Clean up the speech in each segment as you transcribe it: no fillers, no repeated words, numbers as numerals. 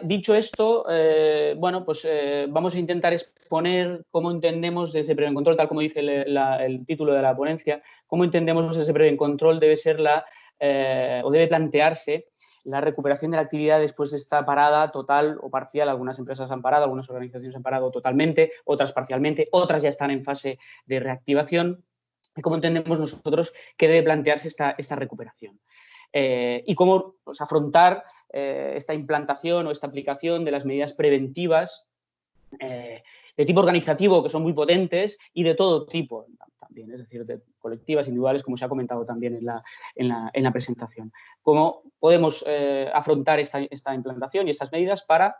dicho esto, bueno, pues vamos a intentar exponer cómo entendemos desde previo en control, tal como dice el título de la ponencia, cómo entendemos desde previo en control debe ser o debe plantearse la recuperación de la actividad después de esta parada total o parcial. Algunas empresas han parado, algunas organizaciones han parado totalmente, otras parcialmente, otras ya están en fase de reactivación. Y cómo entendemos nosotros que debe plantearse esta recuperación. Y cómo pues, afrontar esta implantación o esta aplicación de las medidas preventivas de tipo organizativo, que son muy potentes, y de todo tipo también, es decir, de colectivas, individuales, como se ha comentado también en la presentación. Cómo podemos afrontar esta implantación y estas medidas para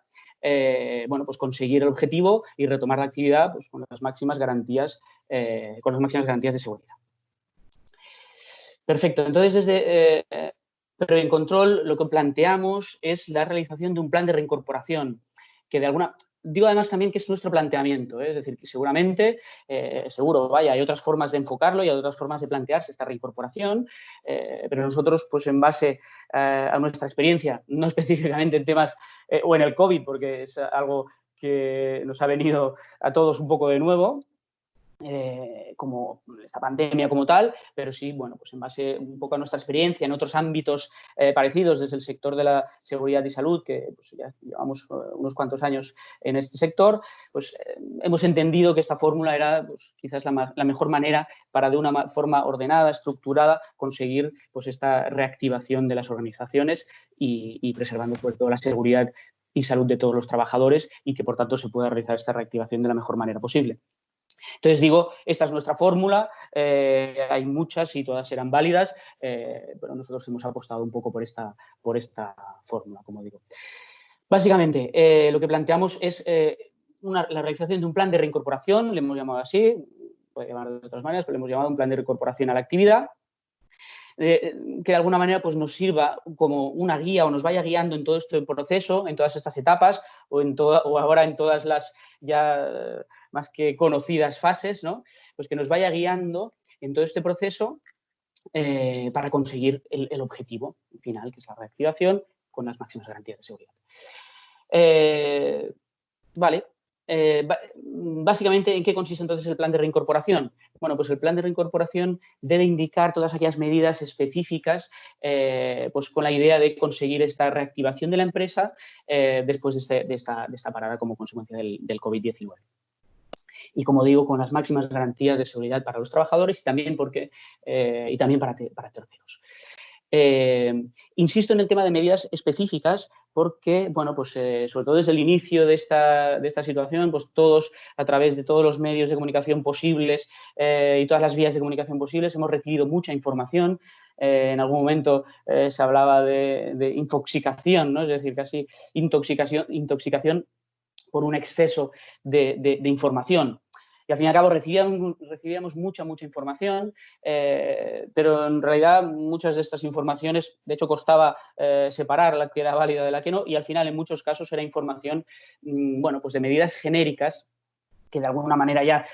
bueno, pues conseguir el objetivo y retomar la actividad pues, con las máximas garantías de seguridad. Perfecto. Entonces, desde Previo en Control lo que planteamos es la realización de un plan de reincorporación, que de alguna... Digo además también que es nuestro planteamiento, es decir, que seguramente, hay otras formas de enfocarlo y hay otras formas de plantearse esta reincorporación, pero nosotros, pues en base a nuestra experiencia, no específicamente en temas o en el COVID, porque es algo que nos ha venido a todos un poco de nuevo, como esta pandemia como tal, pero sí, bueno, pues en base un poco a nuestra experiencia en otros ámbitos parecidos desde el sector de la seguridad y salud, que pues, ya llevamos unos cuantos años en este sector, pues hemos entendido que esta fórmula era pues, quizás la mejor manera para de una forma ordenada, estructurada, conseguir pues esta reactivación de las organizaciones y preservando sobre todo la seguridad y salud de todos los trabajadores y que por tanto se pueda realizar esta reactivación de la mejor manera posible. Entonces digo, esta es nuestra fórmula, hay muchas y todas serán válidas, pero nosotros hemos apostado un poco por esta fórmula, como digo. Básicamente, lo que planteamos es la realización de un plan de reincorporación, le hemos llamado así, puede llamar de otras maneras, pero le hemos llamado un plan de reincorporación a la actividad, que de alguna manera pues, nos sirva como una guía o nos vaya guiando en todo este proceso, en todas estas etapas o ahora en todas las ya más que conocidas fases, ¿no? Pues que nos vaya guiando en todo este proceso para conseguir el objetivo final, que es la reactivación con las máximas garantías de seguridad. Vale. Básicamente, ¿en qué consiste entonces el plan de reincorporación? Bueno, pues el plan de reincorporación debe indicar todas aquellas medidas específicas pues con la idea de conseguir esta reactivación de la empresa después de esta parada como consecuencia del COVID-19. Y como digo, con las máximas garantías de seguridad para los trabajadores y también, para terceros. Insisto en el tema de medidas específicas porque, bueno, pues sobre todo desde el inicio de esta situación, pues todos, a través de todos los medios de comunicación posibles y todas las vías de comunicación posibles, hemos recibido mucha información. En algún momento se hablaba de infoxicación, ¿no? Es decir, casi intoxicación por un exceso de información. Y al fin y al cabo recibíamos mucha información, pero en realidad muchas de estas informaciones, de hecho costaba separar la que era válida de la que no, y al final en muchos casos era información, bueno, pues de medidas genéricas que de alguna manera ya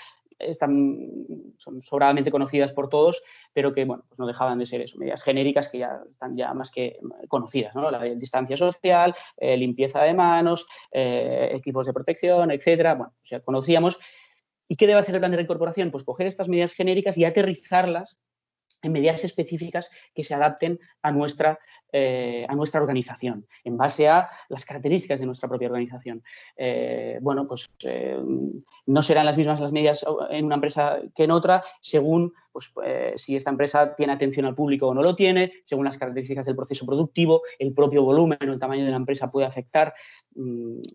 son sobradamente conocidas por todos, pero que bueno, pues no dejaban de ser eso, medidas genéricas que ya están ya más que conocidas, ¿no? La distancia social, limpieza de manos, equipos de protección, etcétera. Bueno, o sea, conocíamos. ¿Y qué debe hacer el plan de reincorporación? Pues coger estas medidas genéricas y aterrizarlas en medidas específicas que se adapten a nuestra organización, en base a las características de nuestra propia organización. Bueno, pues no serán las mismas las medidas en una empresa que en otra, según pues, si esta empresa tiene atención al público o no lo tiene, según las características del proceso productivo, el propio volumen o el tamaño de la empresa puede afectar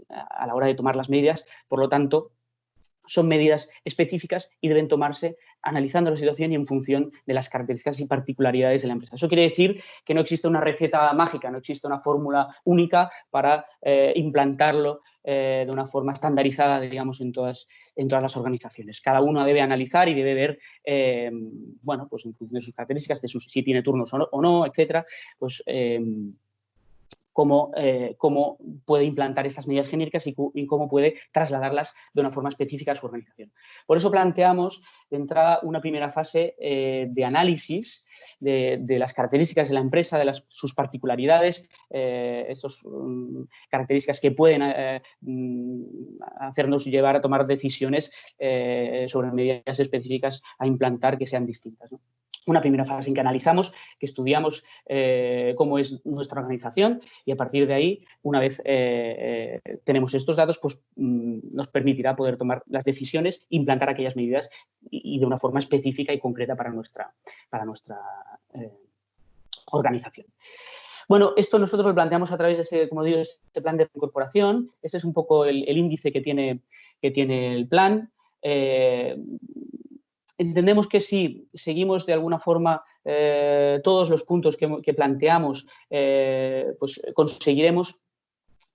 a la hora de tomar las medidas. Por lo tanto, son medidas específicas y deben tomarse analizando la situación y en función de las características y particularidades de la empresa. Eso quiere decir que no existe una receta mágica, no existe una fórmula única para implantarlo de una forma estandarizada, digamos, en todas las organizaciones. Cada uno debe analizar y debe ver, bueno, pues en función de sus características, si tiene turnos o no, etcétera, pues cómo puede implantar estas medidas genéricas y cómo puede trasladarlas de una forma específica a su organización. Por eso planteamos de entrada una primera fase de análisis de las características de la empresa, de sus particularidades, esas características que pueden hacernos llevar a tomar decisiones sobre medidas específicas a implantar que sean distintas, ¿no? Una primera fase en que analizamos, que estudiamos cómo es nuestra organización y a partir de ahí, una vez tenemos estos datos, pues nos permitirá poder tomar las decisiones, implantar aquellas medidas y de una forma específica y concreta para nuestra organización. Bueno, esto nosotros lo planteamos a través de ese, como digo, este plan de incorporación. Este es un poco el índice que tiene el plan. Entendemos que si seguimos de alguna forma todos los puntos que planteamos, pues conseguiremos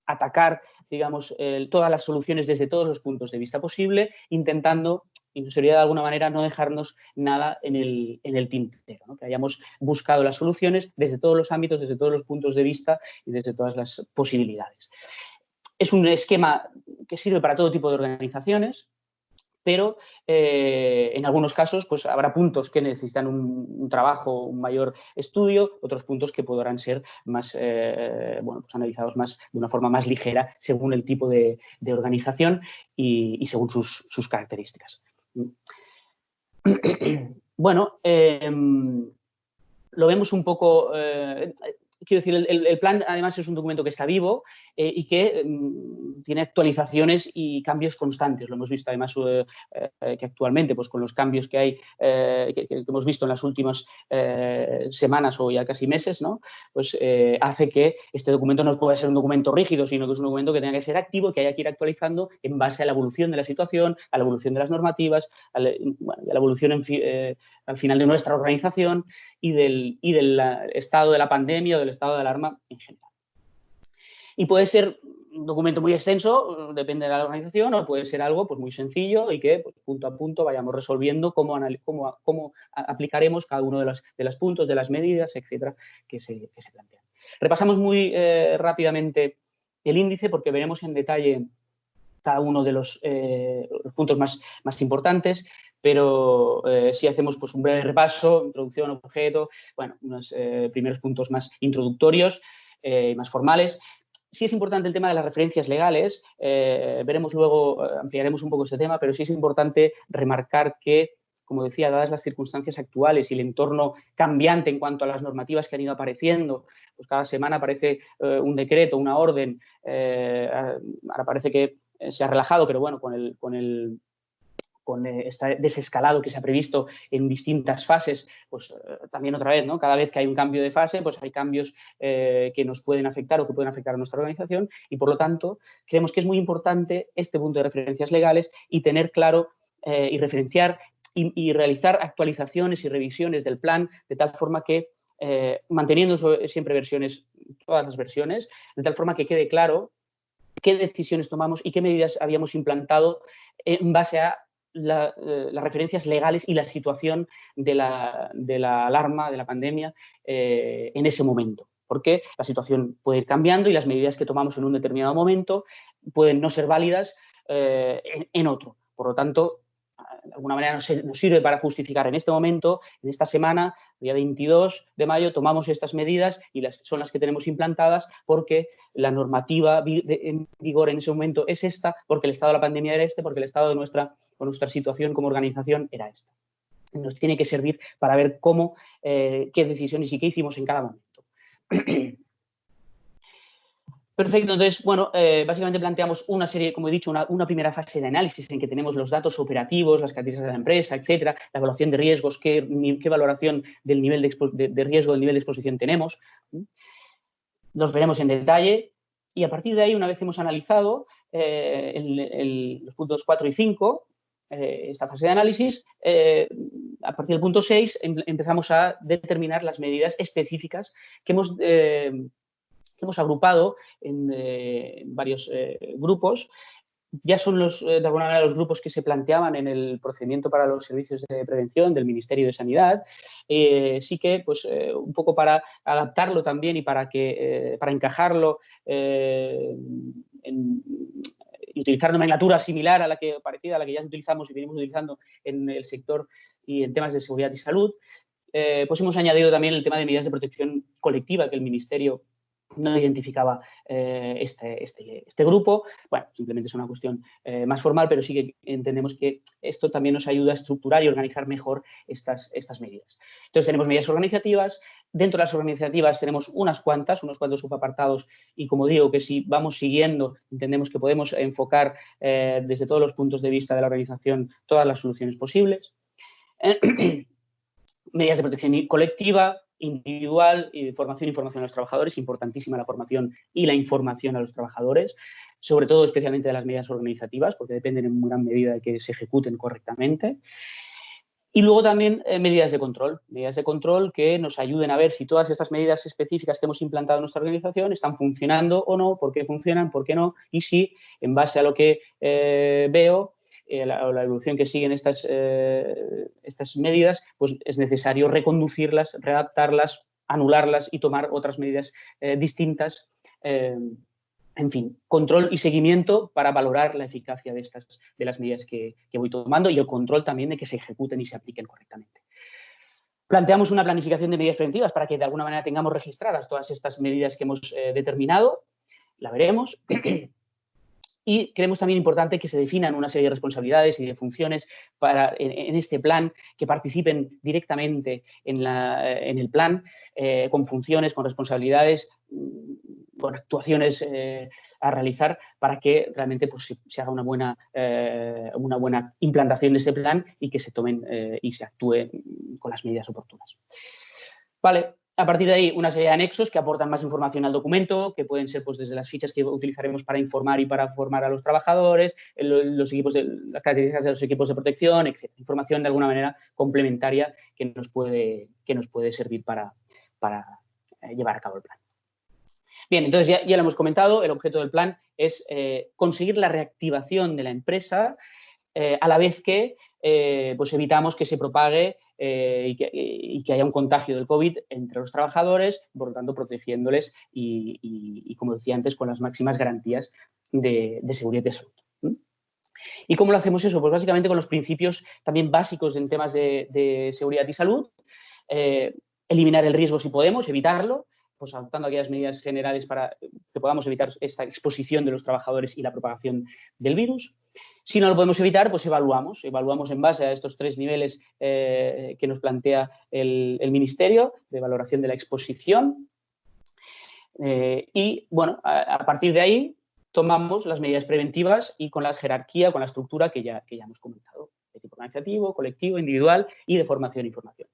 atacar, digamos, todas las soluciones desde todos los puntos de vista posible, intentando, y sería de alguna manera, no dejarnos nada en el tintero, ¿no? Que hayamos buscado las soluciones desde todos los ámbitos, desde todos los puntos de vista y desde todas las posibilidades. Es un esquema que sirve para todo tipo de organizaciones, pero en algunos casos pues, habrá puntos que necesitan un trabajo, un mayor estudio, otros puntos que podrán ser más, bueno, pues analizados más, de una forma más ligera según el tipo de organización y según sus características. Bueno, lo vemos un poco... quiero decir, el plan además es un documento que está vivo y que tiene actualizaciones y cambios constantes. Lo hemos visto además que actualmente, pues con los cambios que hay, que hemos visto en las últimas semanas o ya casi meses, ¿no? Pues hace que este documento no pueda ser un documento rígido, sino que es un documento que tenga que ser activo, que haya que ir actualizando en base a la evolución de la situación, a la evolución de las normativas, a la evolución al final de nuestra organización y del estado de la pandemia o del estado de alarma en general. Y puede ser un documento muy extenso, depende de la organización, o puede ser algo pues, muy sencillo y que pues, punto a punto vayamos resolviendo cómo aplicaremos cada uno de los puntos, de las medidas, etcétera, que se plantean. Repasamos muy rápidamente el índice porque veremos en detalle cada uno de los puntos más importantes, pero si hacemos pues, un breve repaso, introducción, objeto, bueno, unos primeros puntos más introductorios, más formales. Sí es importante el tema de las referencias legales, veremos luego, ampliaremos un poco ese tema, pero sí es importante remarcar que, como decía, dadas las circunstancias actuales y el entorno cambiante en cuanto a las normativas que han ido apareciendo, pues cada semana aparece un decreto, una orden, ahora parece que se ha relajado, pero bueno, con este desescalado que se ha previsto en distintas fases, pues también otra vez, ¿no? Cada vez que hay un cambio de fase, pues hay cambios que nos pueden afectar o que pueden afectar a nuestra organización y, por lo tanto, creemos que es muy importante este punto de referencias legales y tener claro y referenciar y realizar actualizaciones y revisiones del plan de tal forma que, manteniendo siempre todas las versiones, de tal forma que quede claro qué decisiones tomamos y qué medidas habíamos implantado en base a las referencias legales y la situación de la alarma, de la pandemia en ese momento. Porque la situación puede ir cambiando y las medidas que tomamos en un determinado momento pueden no ser válidas en otro. Por lo tanto, de alguna manera nos sirve para justificar en este momento, en esta semana, día 22 de mayo, tomamos estas medidas y son las que tenemos implantadas porque la normativa en vigor en ese momento es esta, porque el estado de la pandemia era este, porque el estado de nuestra situación como organización era esta. Nos tiene que servir para ver qué decisiones y qué hicimos en cada momento. Perfecto, entonces, bueno, básicamente planteamos una serie, como he dicho, una primera fase de análisis en que tenemos los datos operativos, las características de la empresa, etcétera, la evaluación de riesgos, qué valoración del nivel de riesgo, del nivel de exposición tenemos. Los veremos en detalle y a partir de ahí, una vez hemos analizado los puntos 4 y 5, esta fase de análisis, a partir del punto 6 empezamos a determinar las medidas específicas que hemos agrupado en varios grupos ya son de alguna manera los grupos que se planteaban en el procedimiento para los servicios de prevención del Ministerio de Sanidad. Sí que, pues, un poco para adaptarlo también y para encajarlo y utilizar nomenclatura similar a la que parecida a la que ya utilizamos y venimos utilizando en el sector y en temas de seguridad y salud, pues hemos añadido también el tema de medidas de protección colectiva que el Ministerio no identificaba este grupo. Bueno, simplemente es una cuestión más formal, pero sí que entendemos que esto también nos ayuda a estructurar y organizar mejor estas medidas. Entonces, tenemos medidas organizativas. Dentro de las organizativas tenemos unos cuantos subapartados y, como digo, que si vamos siguiendo, entendemos que podemos enfocar desde todos los puntos de vista de la organización todas las soluciones posibles. Medidas de protección colectiva, individual, y de formación e información a los trabajadores. Importantísima la formación y la información a los trabajadores, sobre todo especialmente de las medidas organizativas, porque dependen en gran medida de que se ejecuten correctamente. Y luego también medidas de control que nos ayuden a ver si todas estas medidas específicas que hemos implantado en nuestra organización están funcionando o no, por qué funcionan, por qué no, y si, en base a lo que veo, la evolución que siguen estas medidas, pues es necesario reconducirlas, readaptarlas, anularlas y tomar otras medidas distintas. En fin, control y seguimiento para valorar la eficacia de las medidas que voy tomando y el control también de que se ejecuten y se apliquen correctamente. Planteamos una planificación de medidas preventivas para que de alguna manera tengamos registradas todas estas medidas que hemos determinado. La veremos. Y creemos también importante que se definan una serie de responsabilidades y de funciones en este plan, que participen directamente en el plan, con funciones, con responsabilidades, con actuaciones a realizar para que realmente, pues, se haga una buena implantación de ese plan y que se tomen y se actúe con las medidas oportunas. Vale. A partir de ahí, una serie de anexos que aportan más información al documento, que pueden ser, pues, desde las fichas que utilizaremos para informar y para formar a los trabajadores, las características de los equipos de protección, etc. Información de alguna manera complementaria que nos puede servir para llevar a cabo el plan. Bien, entonces ya lo hemos comentado, el objeto del plan es conseguir la reactivación de la empresa a la vez que pues evitamos que se propague y que haya un contagio del COVID entre los trabajadores, por lo tanto, protegiéndoles y como decía antes, con las máximas garantías de seguridad y de salud. ¿Y cómo lo hacemos eso? Pues básicamente con los principios también básicos en temas de seguridad y salud. Eliminar el riesgo si podemos, evitarlo, pues adoptando aquellas medidas generales para que podamos evitar esta exposición de los trabajadores y la propagación del virus. Si no lo podemos evitar, pues evaluamos en base a estos 3 niveles que nos plantea el Ministerio de valoración de la exposición. Y, bueno, a partir de ahí tomamos las medidas preventivas y con la jerarquía, con la estructura que ya hemos comentado, de tipo organizativo, colectivo, individual y de formación e información.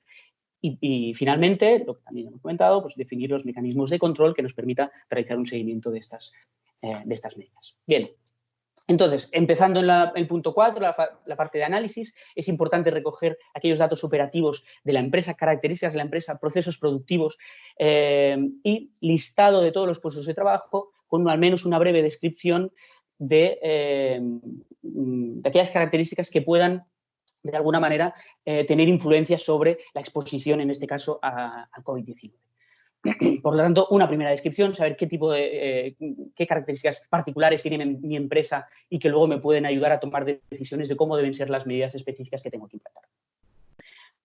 Y finalmente, lo que también hemos comentado, pues definir los mecanismos de control que nos permita realizar un seguimiento de estas medidas. Bien. Entonces, empezando en el punto 4, la parte de análisis, es importante recoger aquellos datos operativos de la empresa, características de la empresa, procesos productivos y listado de todos los puestos de trabajo con al menos una breve descripción de aquellas características que puedan, de alguna manera, tener influencia sobre la exposición, en este caso, a COVID-19. Por lo tanto, una primera descripción, saber qué características particulares tiene mi empresa y que luego me pueden ayudar a tomar decisiones de cómo deben ser las medidas específicas que tengo que implantar.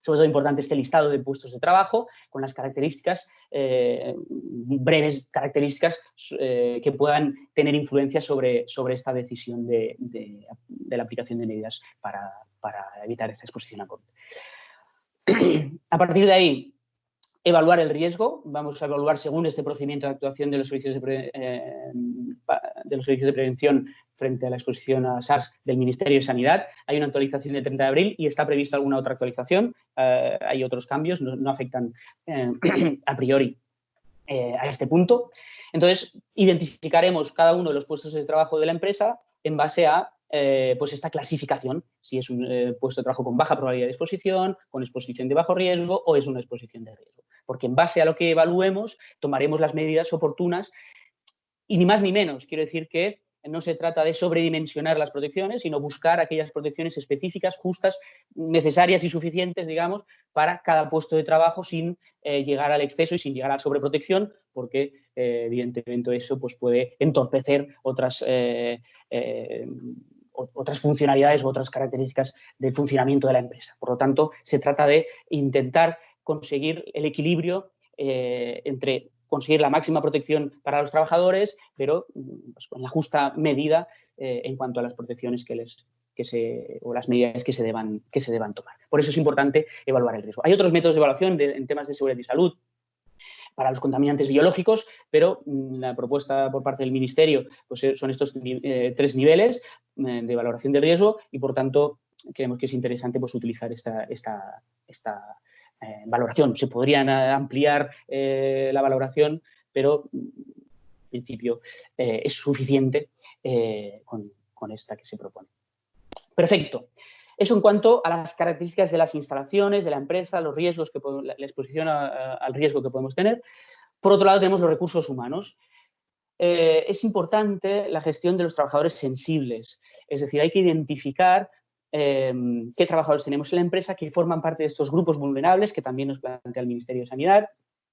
Sobre todo importante este listado de puestos de trabajo con las características, breves características que puedan tener influencia sobre esta decisión de la aplicación de medidas para evitar esta exposición a COVID. A partir de ahí, evaluar el riesgo. Vamos a evaluar según este procedimiento de actuación de los servicios de prevención frente a la exposición a SARS del Ministerio de Sanidad. Hay una actualización del 30 de abril y está prevista alguna otra actualización. Hay otros cambios, no afectan a priori a este punto. Entonces, identificaremos cada uno de los puestos de trabajo de la empresa en base a pues esta clasificación, si es un puesto de trabajo con baja probabilidad de exposición, con exposición de bajo riesgo o es una exposición de riesgo. Porque en base a lo que evaluemos, tomaremos las medidas oportunas y ni más ni menos. Quiero decir que no se trata de sobredimensionar las protecciones, sino buscar aquellas protecciones específicas, justas, necesarias y suficientes, digamos, para cada puesto de trabajo sin llegar al exceso y sin llegar a la sobreprotección, porque evidentemente eso pues, puede entorpecer otras funcionalidades u otras características del funcionamiento de la empresa. Por lo tanto, se trata de intentar conseguir el equilibrio entre conseguir la máxima protección para los trabajadores, pero pues, con la justa medida en cuanto a las protecciones o las medidas que se deban tomar. Por eso es importante evaluar el riesgo. Hay otros métodos de evaluación en temas de seguridad y salud para los contaminantes biológicos, pero la propuesta por parte del Ministerio pues, son estos 3 niveles de valoración de riesgo y, por tanto, creemos que es interesante pues, utilizar esta valoración. Se podría ampliar la valoración, pero en principio es suficiente con esta que se propone. Perfecto. Eso en cuanto a las características de las instalaciones, de la empresa, los riesgos, la exposición al riesgo que podemos tener. Por otro lado, tenemos los recursos humanos. Es importante la gestión de los trabajadores sensibles. Es decir, hay que identificar qué trabajadores tenemos en la empresa que forman parte de estos grupos vulnerables que también nos plantea el Ministerio de Sanidad.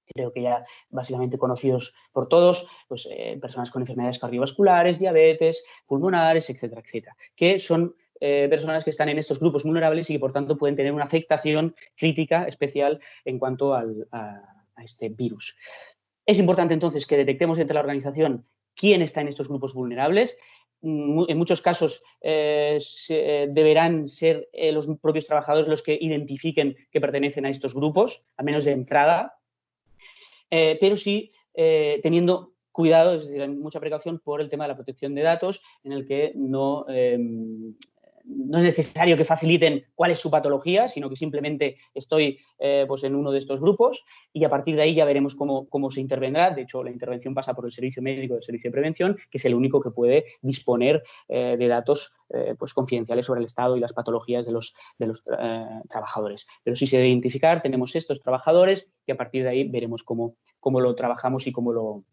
Creo que ya básicamente conocidos por todos, pues, personas con enfermedades cardiovasculares, diabetes, pulmonares, etcétera, etcétera, que son personas que están en estos grupos vulnerables y que, por tanto, pueden tener una afectación crítica especial en cuanto a este virus. Es importante, entonces, que detectemos entre la organización quién está en estos grupos vulnerables. En muchos casos deberán ser los propios trabajadores los que identifiquen que pertenecen a estos grupos, al menos de entrada, pero sí teniendo cuidado, es decir, mucha precaución por el tema de la protección de datos, en el que no es necesario que faciliten cuál es su patología, sino que simplemente estoy pues en uno de estos grupos y a partir de ahí ya veremos cómo se intervendrá. De hecho, la intervención pasa por el servicio médico del servicio de prevención, que es el único que puede disponer de datos pues confidenciales sobre el estado y las patologías de los trabajadores. Pero sí se debe identificar, tenemos estos trabajadores y a partir de ahí veremos cómo lo trabajamos y cómo lo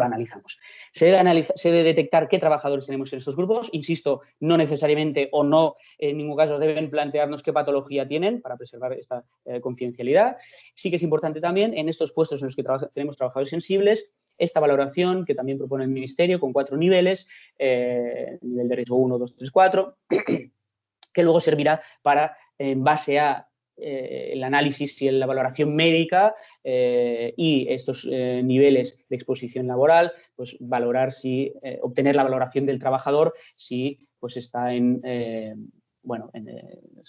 analizamos. Se debe detectar qué trabajadores tenemos en estos grupos. Insisto, no necesariamente o no en ningún caso deben plantearnos qué patología tienen para preservar esta confidencialidad. Sí que es importante también en estos puestos en los que tenemos trabajadores sensibles, esta valoración que también propone el Ministerio con 4 niveles, nivel de riesgo 1, 2, 3, 4, que luego servirá para, en base a el análisis y la valoración médica y estos niveles de exposición laboral, pues valorar si, obtener la valoración del trabajador si pues está es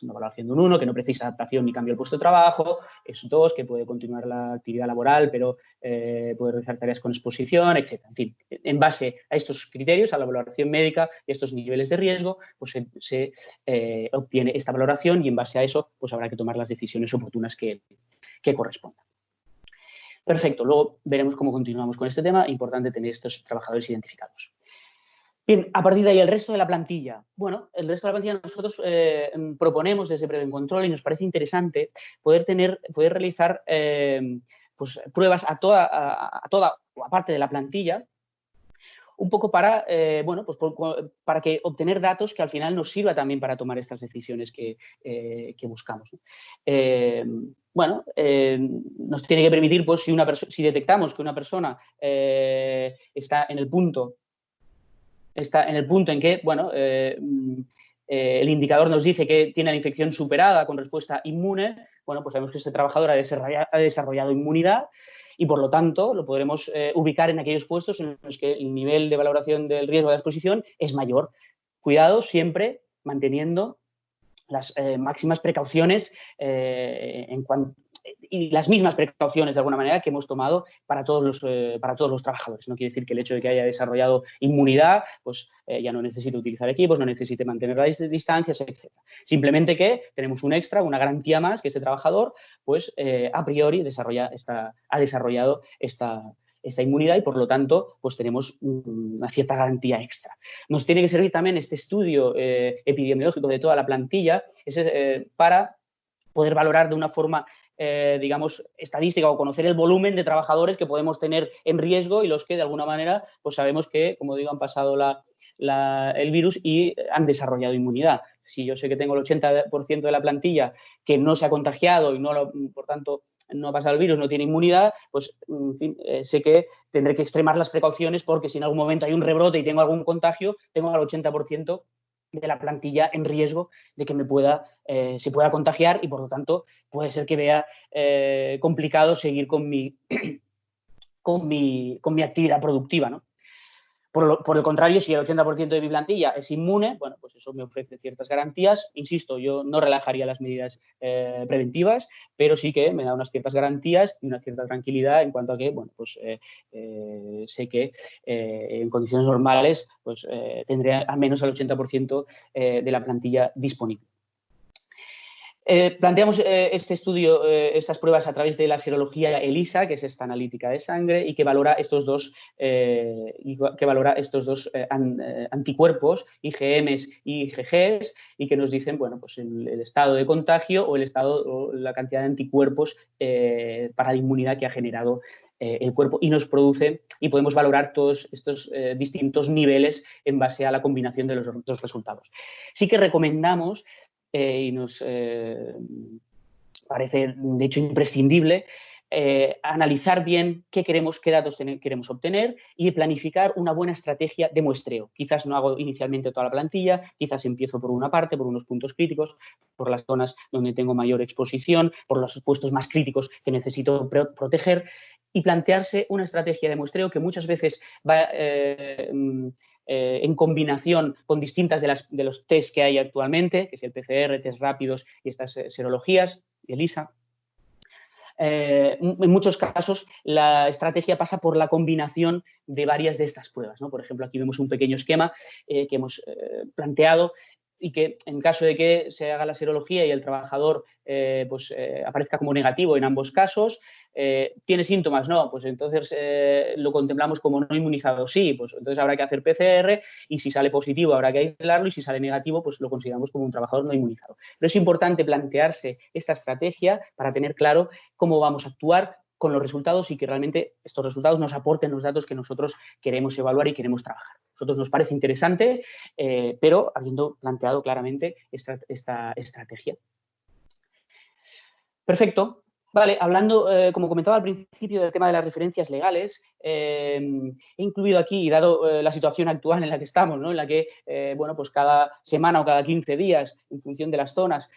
una valoración de un 1, que no precisa adaptación ni cambio del puesto de trabajo, es 2, que puede continuar la actividad laboral, pero puede realizar tareas con exposición, etc. En fin, en base a estos criterios, a la valoración médica y estos niveles de riesgo, pues se obtiene esta valoración y en base a eso pues habrá que tomar las decisiones oportunas que correspondan. Perfecto, luego veremos cómo continuamos con este tema. Importante tener estos trabajadores identificados. Bien, a partir de ahí, el resto de la plantilla. Bueno, el resto de la plantilla nosotros proponemos desde Prevencontrol y nos parece interesante poder realizar pues, pruebas a toda parte de la plantilla, un poco para, para que obtener datos que al final nos sirva también para tomar estas decisiones que buscamos. Nos tiene que permitir, pues, si detectamos que una persona está en el punto en que, el indicador nos dice que tiene la infección superada con respuesta inmune, bueno, pues sabemos que este trabajador ha desarrollado inmunidad y, por lo tanto, lo podremos ubicar en aquellos puestos en los que el nivel de valoración del riesgo de exposición es mayor. Cuidado siempre manteniendo las máximas precauciones y las mismas precauciones, de alguna manera, que hemos tomado para todos los trabajadores. No quiere decir que el hecho de que haya desarrollado inmunidad, pues ya no necesite utilizar equipos, no necesite mantener las distancias, etc. Simplemente que tenemos un extra, una garantía más, que ese trabajador, pues a priori ha desarrollado esta inmunidad y, por lo tanto, pues tenemos una cierta garantía extra. Nos tiene que servir también este estudio epidemiológico de toda la plantilla para poder valorar de una forma digamos, estadística o conocer el volumen de trabajadores que podemos tener en riesgo y los que, de alguna manera, pues sabemos que, como digo, han pasado la el virus y han desarrollado inmunidad. Si yo sé que tengo el 80% de la plantilla que no se ha contagiado y por tanto no ha pasado el virus, no tiene inmunidad, pues en fin, sé que tendré que extremar las precauciones porque si en algún momento hay un rebrote y tengo algún contagio, tengo al 80% de la plantilla en riesgo de que se pueda contagiar y por lo tanto puede ser que vea complicado seguir con mi actividad productiva, ¿no? Por el contrario, si el 80% de mi plantilla es inmune, bueno, pues eso me ofrece ciertas garantías. Insisto, yo no relajaría las medidas preventivas, pero sí que me da unas ciertas garantías y una cierta tranquilidad en cuanto a que, bueno, pues sé que en condiciones normales pues tendré al menos el 80% de la plantilla disponible. Planteamos este estudio, estas pruebas a través de la serología ELISA, que es esta analítica de sangre, y que valora estos dos, anticuerpos, IgMs y IgGs, y que nos dicen, bueno, pues el estado de contagio o la cantidad de anticuerpos para la inmunidad que ha generado el cuerpo, y nos produce, y podemos valorar todos estos distintos niveles en base a la combinación de los dos resultados. Sí que recomendamos y nos parece, de hecho, imprescindible analizar bien qué datos queremos obtener y planificar una buena estrategia de muestreo. Quizás no hago inicialmente toda la plantilla, quizás empiezo por una parte, por unos puntos críticos, por las zonas donde tengo mayor exposición, por los puestos más críticos que necesito proteger, y plantearse una estrategia de muestreo que muchas veces va en combinación con distintas de los test que hay actualmente, que es el PCR, test rápidos y estas serologías, ELISA. En muchos casos la estrategia pasa por la combinación de varias de estas pruebas, ¿no? Por ejemplo, aquí vemos un pequeño esquema que hemos planteado y que en caso de que se haga la serología y el trabajador aparezca como negativo en ambos casos, ¿tiene síntomas? No, pues entonces lo contemplamos como no inmunizado. Sí, pues entonces habrá que hacer PCR y si sale positivo habrá que aislarlo y si sale negativo pues lo consideramos como un trabajador no inmunizado. Pero es importante plantearse esta estrategia para tener claro cómo vamos a actuar con los resultados y que realmente estos resultados nos aporten los datos que nosotros queremos evaluar y queremos trabajar. A nosotros nos parece interesante, pero habiendo planteado claramente esta estrategia. Perfecto. Vale, hablando, como comentaba al principio, del tema de las referencias legales, he incluido aquí, dado la situación actual en la que estamos, ¿no? En la que, bueno, pues cada semana o cada 15 días, en función de las zonas,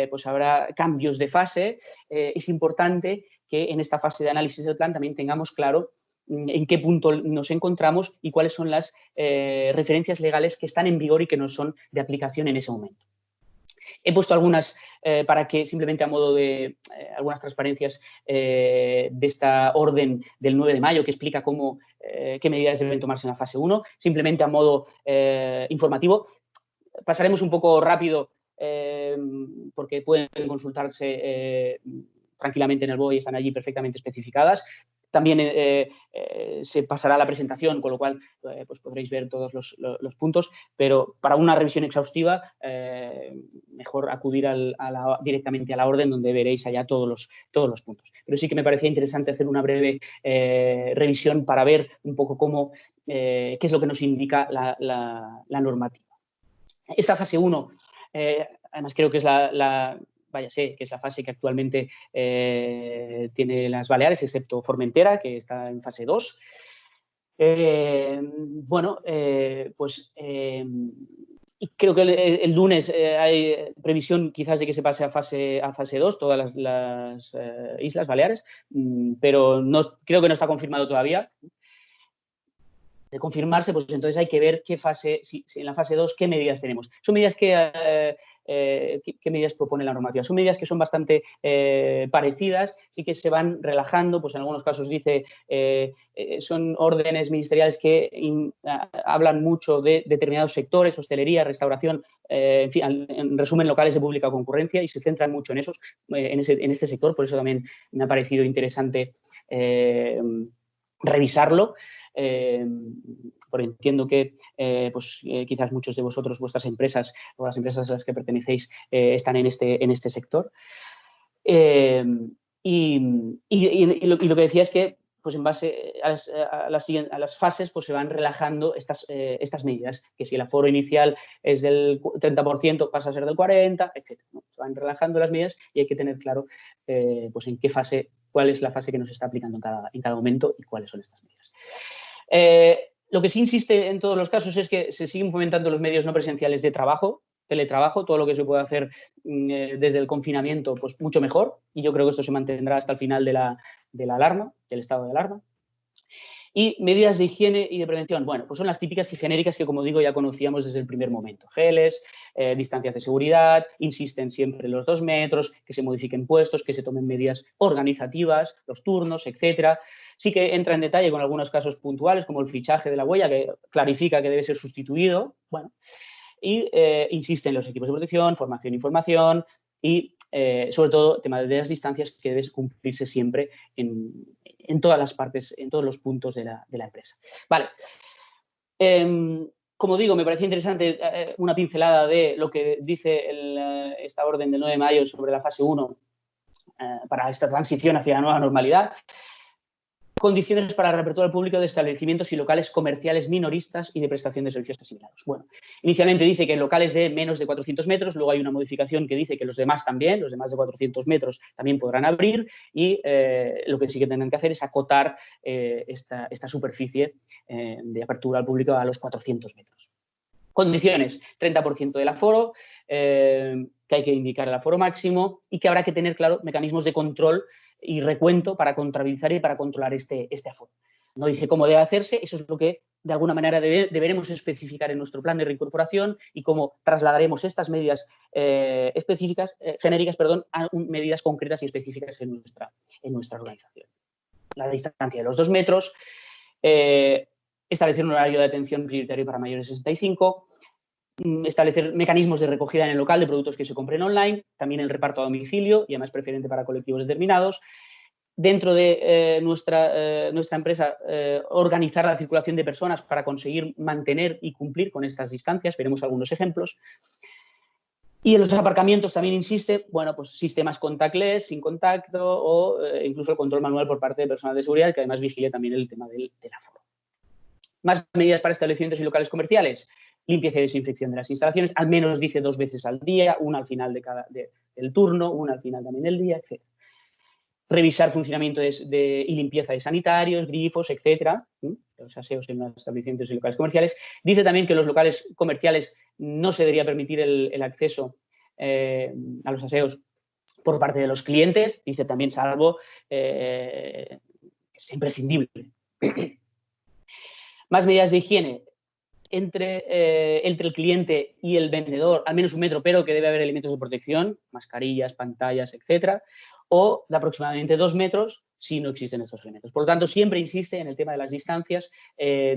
pues habrá cambios de fase, es importante que en esta fase de análisis del plan también tengamos claro en qué punto nos encontramos y cuáles son las referencias legales que están en vigor y que no son de aplicación en ese momento. He puesto algunas para que simplemente a modo de algunas transparencias de esta orden del 9 de mayo que explica qué medidas deben tomarse en la fase 1, simplemente a modo informativo. Pasaremos un poco rápido porque pueden consultarse tranquilamente en el BOE y están allí perfectamente especificadas. También se pasará la presentación, con lo cual pues podréis ver todos los puntos, pero para una revisión exhaustiva mejor acudir directamente a la orden donde veréis allá todos los puntos. Pero sí que me parecía interesante hacer una breve revisión para ver un poco qué es lo que nos indica la normativa. Esta fase 1, además creo que es sé que es la fase que actualmente tiene las Baleares, excepto Formentera, que está en fase 2. Creo que el lunes hay previsión quizás de que se pase a fase 2, todas las Islas Baleares, pero creo que no está confirmado todavía. De confirmarse, pues entonces hay que ver si en la fase 2 qué medidas tenemos. Son medidas ¿qué medidas propone la normativa? Son medidas que son bastante parecidas, sí que se van relajando, pues en algunos casos dice, son órdenes ministeriales que hablan mucho de determinados sectores, hostelería, restauración, en fin, en resumen, locales de pública concurrencia, y se centran mucho en esos, en este sector, por eso también me ha parecido interesante revisarlo. Porque entiendo que quizás muchos de vosotros, vuestras empresas o las empresas a las que pertenecéis están en este sector. Y lo que decía es que pues en base a las fases, pues se van relajando estas medidas, que si el aforo inicial es del 30%, pasa a ser del 40%, etc., ¿no? Se van relajando las medidas y hay que tener claro pues en qué fase, cuál es la fase que nos está aplicando en cada momento y cuáles son estas medidas. Lo que sí insiste en todos los casos es que se siguen fomentando los medios no presenciales de trabajo, teletrabajo, todo lo que se puede hacer desde el confinamiento, pues mucho mejor, y yo creo que esto se mantendrá hasta el final de la alarma, del estado de alarma. Y medidas de higiene y de prevención, bueno, pues son las típicas y genéricas que, como digo, ya conocíamos desde el primer momento. Geles, distancias de seguridad, insisten siempre en los 2 metros, que se modifiquen puestos, que se tomen medidas organizativas, los turnos, etcétera. Sí que entra en detalle con algunos casos puntuales, como el fichaje de la huella, que clarifica que debe ser sustituido, bueno, y insiste en los equipos de protección, formación e información y, sobre todo, tema de las distancias que deben cumplirse siempre en todas las partes, en todos los puntos de la empresa. Vale. Como digo, me parece interesante una pincelada de lo que dice esta orden del 9 de mayo sobre la fase 1 para esta transición hacia la nueva normalidad. Condiciones para la reapertura al público de establecimientos y locales comerciales minoristas y de prestación de servicios asimilados. Bueno, inicialmente dice que en locales de menos de 400 metros, luego hay una modificación que dice que los demás también, los de más de 400 metros también podrán abrir y lo que sí que tendrán que hacer es acotar esta superficie de apertura al público a los 400 metros. Condiciones, 30% del aforo, que hay que indicar el aforo máximo y que habrá que tener, claro, mecanismos de control y recuento para contabilizar y para controlar este aforo. No dice cómo debe hacerse, eso es lo que de alguna manera deberemos especificar en nuestro plan de reincorporación y cómo trasladaremos estas medidas genéricas, a medidas concretas y específicas en nuestra organización. La distancia de los 2 metros, establecer un horario de atención prioritario para mayores de 65, establecer mecanismos de recogida en el local de productos que se compren online, también el reparto a domicilio y además preferente para colectivos determinados. Dentro de nuestra empresa, organizar la circulación de personas para conseguir mantener y cumplir con estas distancias. Veremos algunos ejemplos. Y en los aparcamientos también insiste, bueno, pues sistemas contactless, sin contacto o incluso el control manual por parte de personal de seguridad que además vigile también el tema del aforo. Más medidas para establecimientos y locales comerciales. Limpieza y desinfección de las instalaciones, al menos dice 2 veces al día, una al final del turno, una al final también del día, etc. Revisar funcionamiento y limpieza de sanitarios, grifos, etcétera, los aseos en los establecimientos y locales comerciales. Dice también que en los locales comerciales no se debería permitir el acceso a los aseos por parte de los clientes, dice también salvo es imprescindible. Más medidas de higiene entre el cliente y el vendedor, al menos 1 metro, pero que debe haber elementos de protección, mascarillas, pantallas, etcétera, o de aproximadamente 2 metros si no existen estos elementos. Por lo tanto, siempre insiste en el tema de las distancias,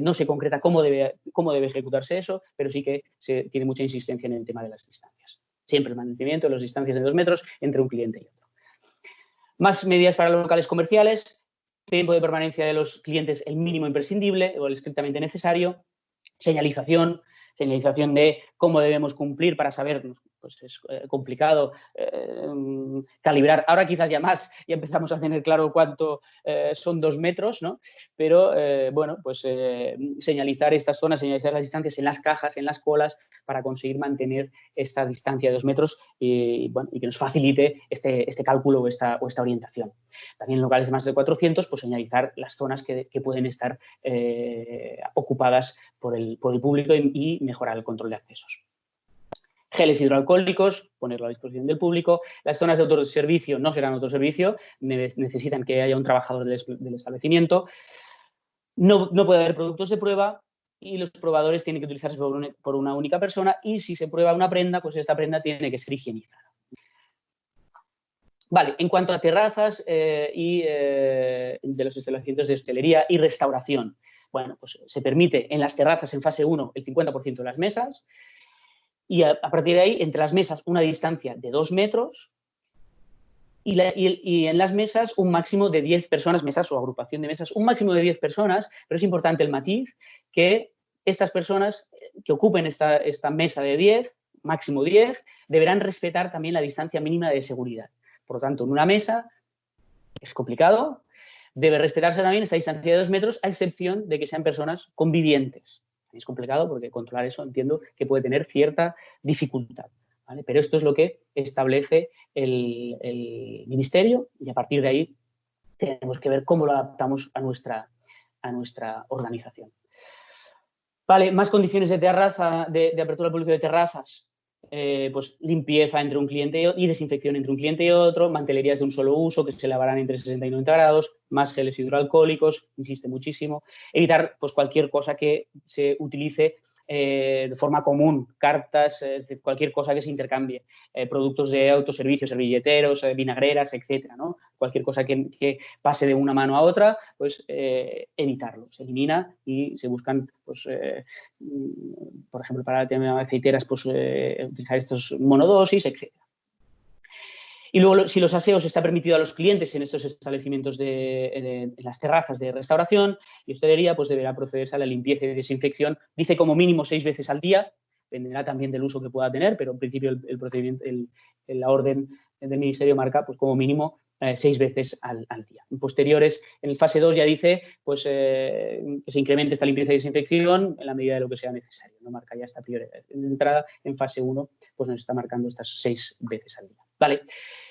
no se concreta cómo debe ejecutarse eso, pero sí que se tiene mucha insistencia en el tema de las distancias. Siempre el mantenimiento de las distancias de 2 metros entre un cliente y otro. Más medidas para los locales comerciales, tiempo de permanencia de los clientes el mínimo imprescindible o el estrictamente necesario, señalización de cómo debemos cumplir para saber, pues es complicado calibrar. Ahora quizás ya empezamos a tener claro cuánto son 2 metros, ¿no? Pero, bueno, pues señalizar estas zonas, señalizar las distancias en las cajas, en las colas, para conseguir mantener esta distancia de 2 metros y que nos facilite este cálculo o esta orientación. También en locales de más de 400, pues señalizar las zonas que pueden estar ocupadas por el público y mejorar el control de accesos. Geles hidroalcohólicos, ponerlo a disposición del público. Las zonas de autoservicio no serán autoservicio, necesitan que haya un trabajador del establecimiento. No puede haber productos de prueba y los probadores tienen que utilizarse por una única persona y si se prueba una prenda, pues esta prenda tiene que ser higienizada. Vale, en cuanto a terrazas y de los establecimientos de hostelería y restauración, bueno, pues se permite en las terrazas en fase 1 el 50% de las mesas y a partir de ahí, entre las mesas, una distancia de 2 metros y en las mesas un máximo de 10 personas, mesas o agrupación de mesas, un máximo de 10 personas, pero es importante el matiz que estas personas que ocupen esta mesa de 10, máximo 10, deberán respetar también la distancia mínima de seguridad. Por lo tanto, en una mesa es complicado, Debe respetarse también esta distancia de 2 metros, a excepción de que sean personas convivientes. Es complicado porque controlar eso entiendo que puede tener cierta dificultad, ¿vale? Pero esto es lo que establece el Ministerio y a partir de ahí tenemos que ver cómo lo adaptamos a nuestra organización. Vale, más condiciones de terraza, de apertura al público de terrazas. Pues limpieza entre un cliente y desinfección entre un cliente y otro, mantelerías de un solo uso que se lavarán entre 60 y 90 grados, más geles hidroalcohólicos, insiste muchísimo, evitar pues, cualquier cosa que se utilice de forma común, cartas, cualquier cosa que se intercambie, productos de autoservicio, servilleteros, vinagreras, etcétera, ¿no? Cualquier cosa que pase de una mano a otra, pues evitarlo. Se elimina y se buscan, pues, por ejemplo, para el tema de aceiteras, pues utilizar estos monodosis, etcétera. Y luego, si los aseos está permitido a los clientes en estos establecimientos en las terrazas de restauración y hostelería, pues deberá procederse a la limpieza y desinfección. Dice como mínimo 6 veces al día, dependerá también del uso que pueda tener, pero en principio el procedimiento, la orden del Ministerio marca pues como mínimo 6 veces al día. En posteriores, en fase 2 ya dice pues, que se incremente esta limpieza y desinfección en la medida de lo que sea necesario. No marca ya esta prioridad. En entrada, en fase 1, pues nos está marcando estas 6 veces al día. Vale.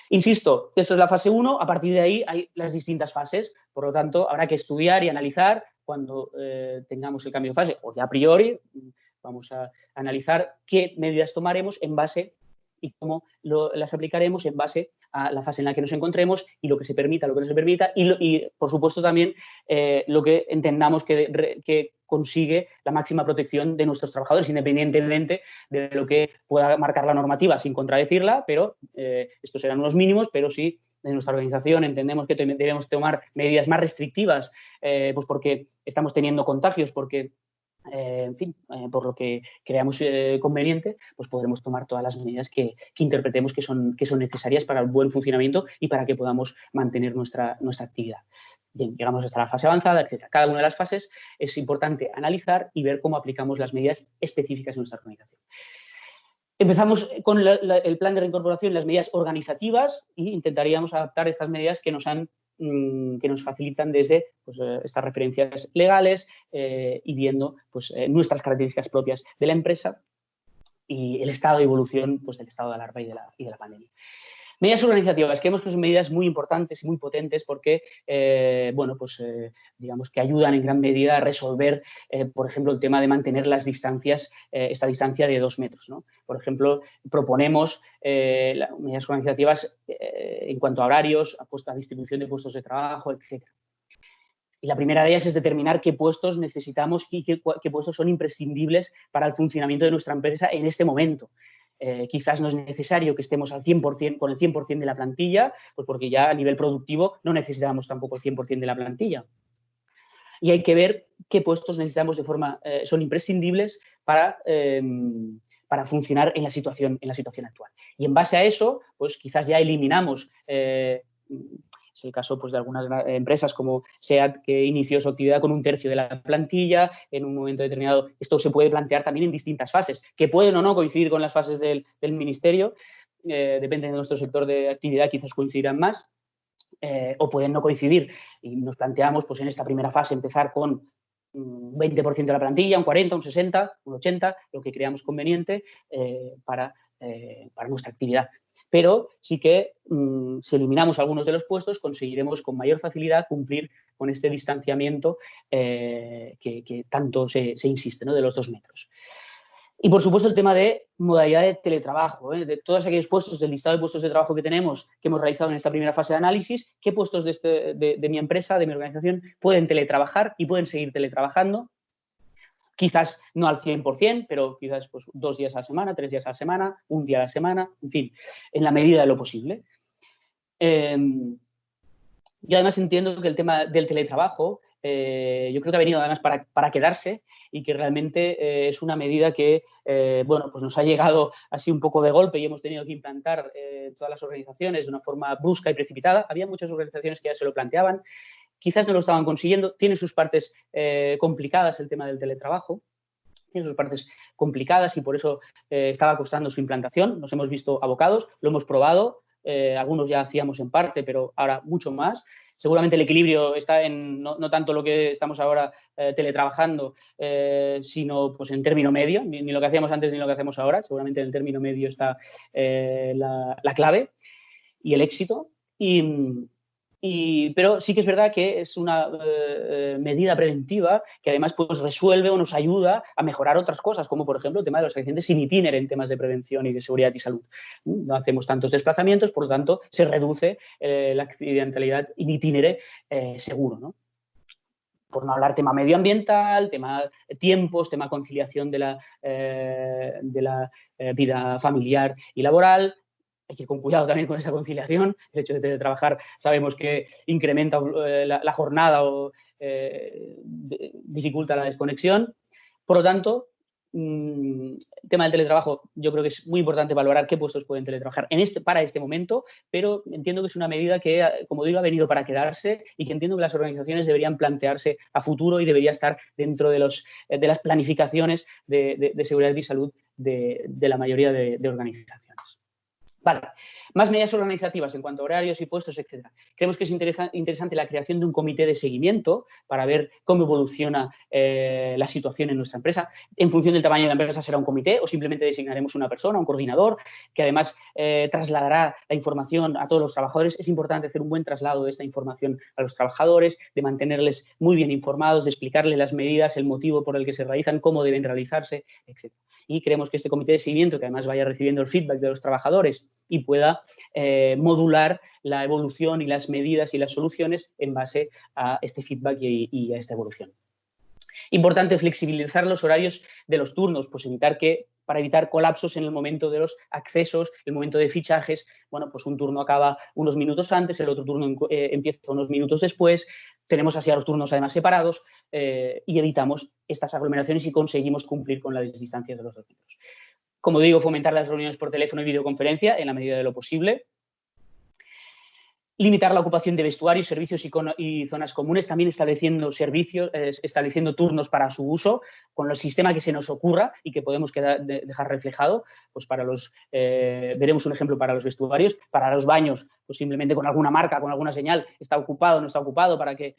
Insisto, esto es la fase 1, a partir de ahí hay las distintas fases, por lo tanto, habrá que estudiar y analizar cuando tengamos el cambio de fase, o ya a priori, vamos a analizar qué medidas tomaremos en base y cómo las aplicaremos en base a la fase en la que nos encontremos y lo que se permita, lo que no se permita y por supuesto, también lo que entendamos que consigue la máxima protección de nuestros trabajadores, independientemente de lo que pueda marcar la normativa sin contradecirla, pero estos serán unos mínimos, pero sí de nuestra organización entendemos que debemos tomar medidas más restrictivas, pues porque estamos teniendo contagios, porque en fin, por lo que creamos conveniente, pues podremos tomar todas las medidas que interpretemos que son necesarias para el buen funcionamiento y para que podamos mantener nuestra actividad. Bien, llegamos hasta la fase avanzada, etc. Cada una de las fases es importante analizar y ver cómo aplicamos las medidas específicas en nuestra organización. Empezamos con el plan de reincorporación y las medidas organizativas e intentaríamos adaptar estas medidas que nos facilitan desde pues, estas referencias legales y viendo pues, nuestras características propias de la empresa y el estado de evolución pues, del estado de alarma y de la pandemia. Medidas organizativas, creemos que son medidas muy importantes y muy potentes porque, bueno, pues digamos que ayudan en gran medida a resolver, por ejemplo, el tema de mantener las distancias, esta distancia de 2 metros, ¿no? Por ejemplo, proponemos medidas organizativas en cuanto a horarios, a distribución de puestos de trabajo, etc. Y la primera de ellas es determinar qué puestos necesitamos y qué puestos son imprescindibles para el funcionamiento de nuestra empresa en este momento. Quizás no es necesario que estemos al 100%, con el 100% de la plantilla, pues porque ya a nivel productivo no necesitamos tampoco el 100% de la plantilla. Y hay que ver qué puestos necesitamos son imprescindibles para funcionar en la situación actual. Y en base a eso, pues quizás ya eliminamos es el caso pues, de algunas empresas como SEAT, que inició su actividad con 1/3 de la plantilla en un momento determinado. Esto se puede plantear también en distintas fases, que pueden o no coincidir con las fases del Ministerio, depende de nuestro sector de actividad, quizás coincidirán más, o pueden no coincidir. Y nos planteamos pues, en esta primera fase empezar con un 20% de la plantilla, un 40, un 60, un 80, lo que creamos conveniente para nuestra actividad. Pero sí que si eliminamos algunos de los puestos conseguiremos con mayor facilidad cumplir con este distanciamiento que tanto se insiste, ¿no? De los 2 metros. Y, por supuesto, el tema de modalidad de teletrabajo, de todos aquellos puestos, del listado de puestos de trabajo que tenemos, que hemos realizado en esta primera fase de análisis, qué puestos de mi empresa, de mi organización, pueden teletrabajar y pueden seguir teletrabajando. Quizás no al 100%, pero quizás pues, 2 días a la semana, 3 días a la semana, 1 día a la semana, en fin, en la medida de lo posible. Yo además entiendo que el tema del teletrabajo, yo creo que ha venido además para quedarse y que realmente es una medida que bueno, pues nos ha llegado así un poco de golpe y hemos tenido que implantar todas las organizaciones de una forma brusca y precipitada. Había muchas organizaciones que ya se lo planteaban, quizás no lo estaban consiguiendo. Tiene sus partes complicadas el tema del teletrabajo, tiene sus partes complicadas y por eso estaba costando su implantación. Nos hemos visto abocados, lo hemos probado, algunos ya hacíamos en parte, pero ahora mucho más. seguramente el equilibrio está en no tanto lo que estamos ahora teletrabajando, sino pues en término medio, ni lo que hacíamos antes ni lo que hacemos ahora. Seguramente en el término medio está la clave y el éxito. Pero sí que es verdad que es una medida preventiva que además pues, resuelve o nos ayuda a mejorar otras cosas, como por ejemplo el tema de los accidentes sin itinere en temas de prevención y de seguridad y salud. No hacemos tantos desplazamientos, por lo tanto se reduce la accidentalidad in itinere seguro, ¿no? Por no hablar tema medioambiental, tema tiempos, tema conciliación de la vida familiar y laboral. Hay que ir con cuidado también con esa conciliación. El hecho de teletrabajar sabemos que incrementa la jornada o dificulta la desconexión. Por lo tanto, tema del teletrabajo, yo creo que es muy importante valorar qué puestos pueden teletrabajar para este momento, pero entiendo que es una medida que, como digo, ha venido para quedarse y que entiendo que las organizaciones deberían plantearse a futuro y debería estar dentro de las planificaciones de seguridad y salud de la mayoría de organizaciones. Vale. Más medidas organizativas en cuanto a horarios y puestos, etc. Creemos que es interesante la creación de un comité de seguimiento para ver cómo evoluciona la situación en nuestra empresa. En función del tamaño de la empresa será un comité o simplemente designaremos una persona, un coordinador, que además trasladará la información a todos los trabajadores. Es importante hacer un buen traslado de esta información a los trabajadores, de mantenerles muy bien informados, de explicarles las medidas, el motivo por el que se realizan, cómo deben realizarse, etc. Y creemos que este comité de seguimiento, que además vaya recibiendo el feedback de los trabajadores y pueda modular la evolución y las medidas y las soluciones en base a este feedback y a esta evolución. Importante flexibilizar los horarios de los turnos, pues para evitar colapsos en el momento de los accesos, el momento de fichajes. Bueno, pues un turno acaba unos minutos antes, el otro turno empieza unos minutos después. Tenemos así a los turnos además separados y evitamos estas aglomeraciones y conseguimos cumplir con las distancias de los 2 metros. Como digo, fomentar las reuniones por teléfono y videoconferencia en la medida de lo posible. Limitar la ocupación de vestuarios, servicios y zonas comunes, también estableciendo turnos para su uso, con el sistema que se nos ocurra y que podemos dejar reflejado. Pues veremos un ejemplo para los vestuarios, para los baños, pues simplemente con alguna marca, con alguna señal, está ocupado o no está ocupado, para que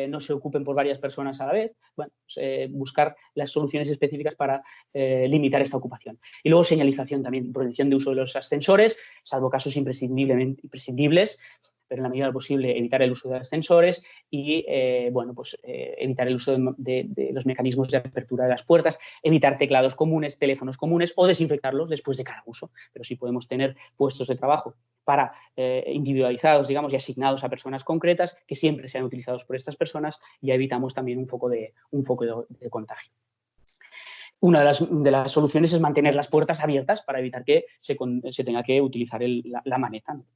no se ocupen por varias personas a la vez. Bueno, pues, buscar las soluciones específicas para limitar esta ocupación. Y luego señalización también, prohibición de uso de los ascensores, salvo casos imprescindibles, pero en la medida de lo posible evitar el uso de ascensores y evitar el uso de los mecanismos de apertura de las puertas, evitar teclados comunes, teléfonos comunes o desinfectarlos después de cada uso. Pero sí podemos tener puestos de trabajo para individualizados, digamos, y asignados a personas concretas que siempre sean utilizados por estas personas, y evitamos también un foco de contagio. Una de las soluciones es mantener las puertas abiertas para evitar que se tenga que utilizar la maneta, ¿no?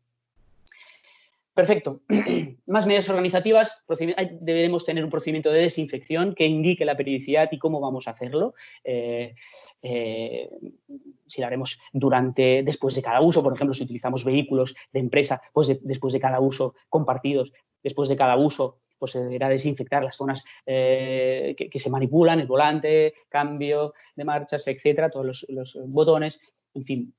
Perfecto. Más medidas organizativas. Debemos tener un procedimiento de desinfección que indique la periodicidad y cómo vamos a hacerlo. Si lo haremos después de cada uso, por ejemplo, si utilizamos vehículos de empresa, pues después de cada uso, compartidos, después de cada uso, pues se deberá desinfectar las zonas que se manipulan, el volante, cambio de marchas, etcétera, todos los botones, en fin.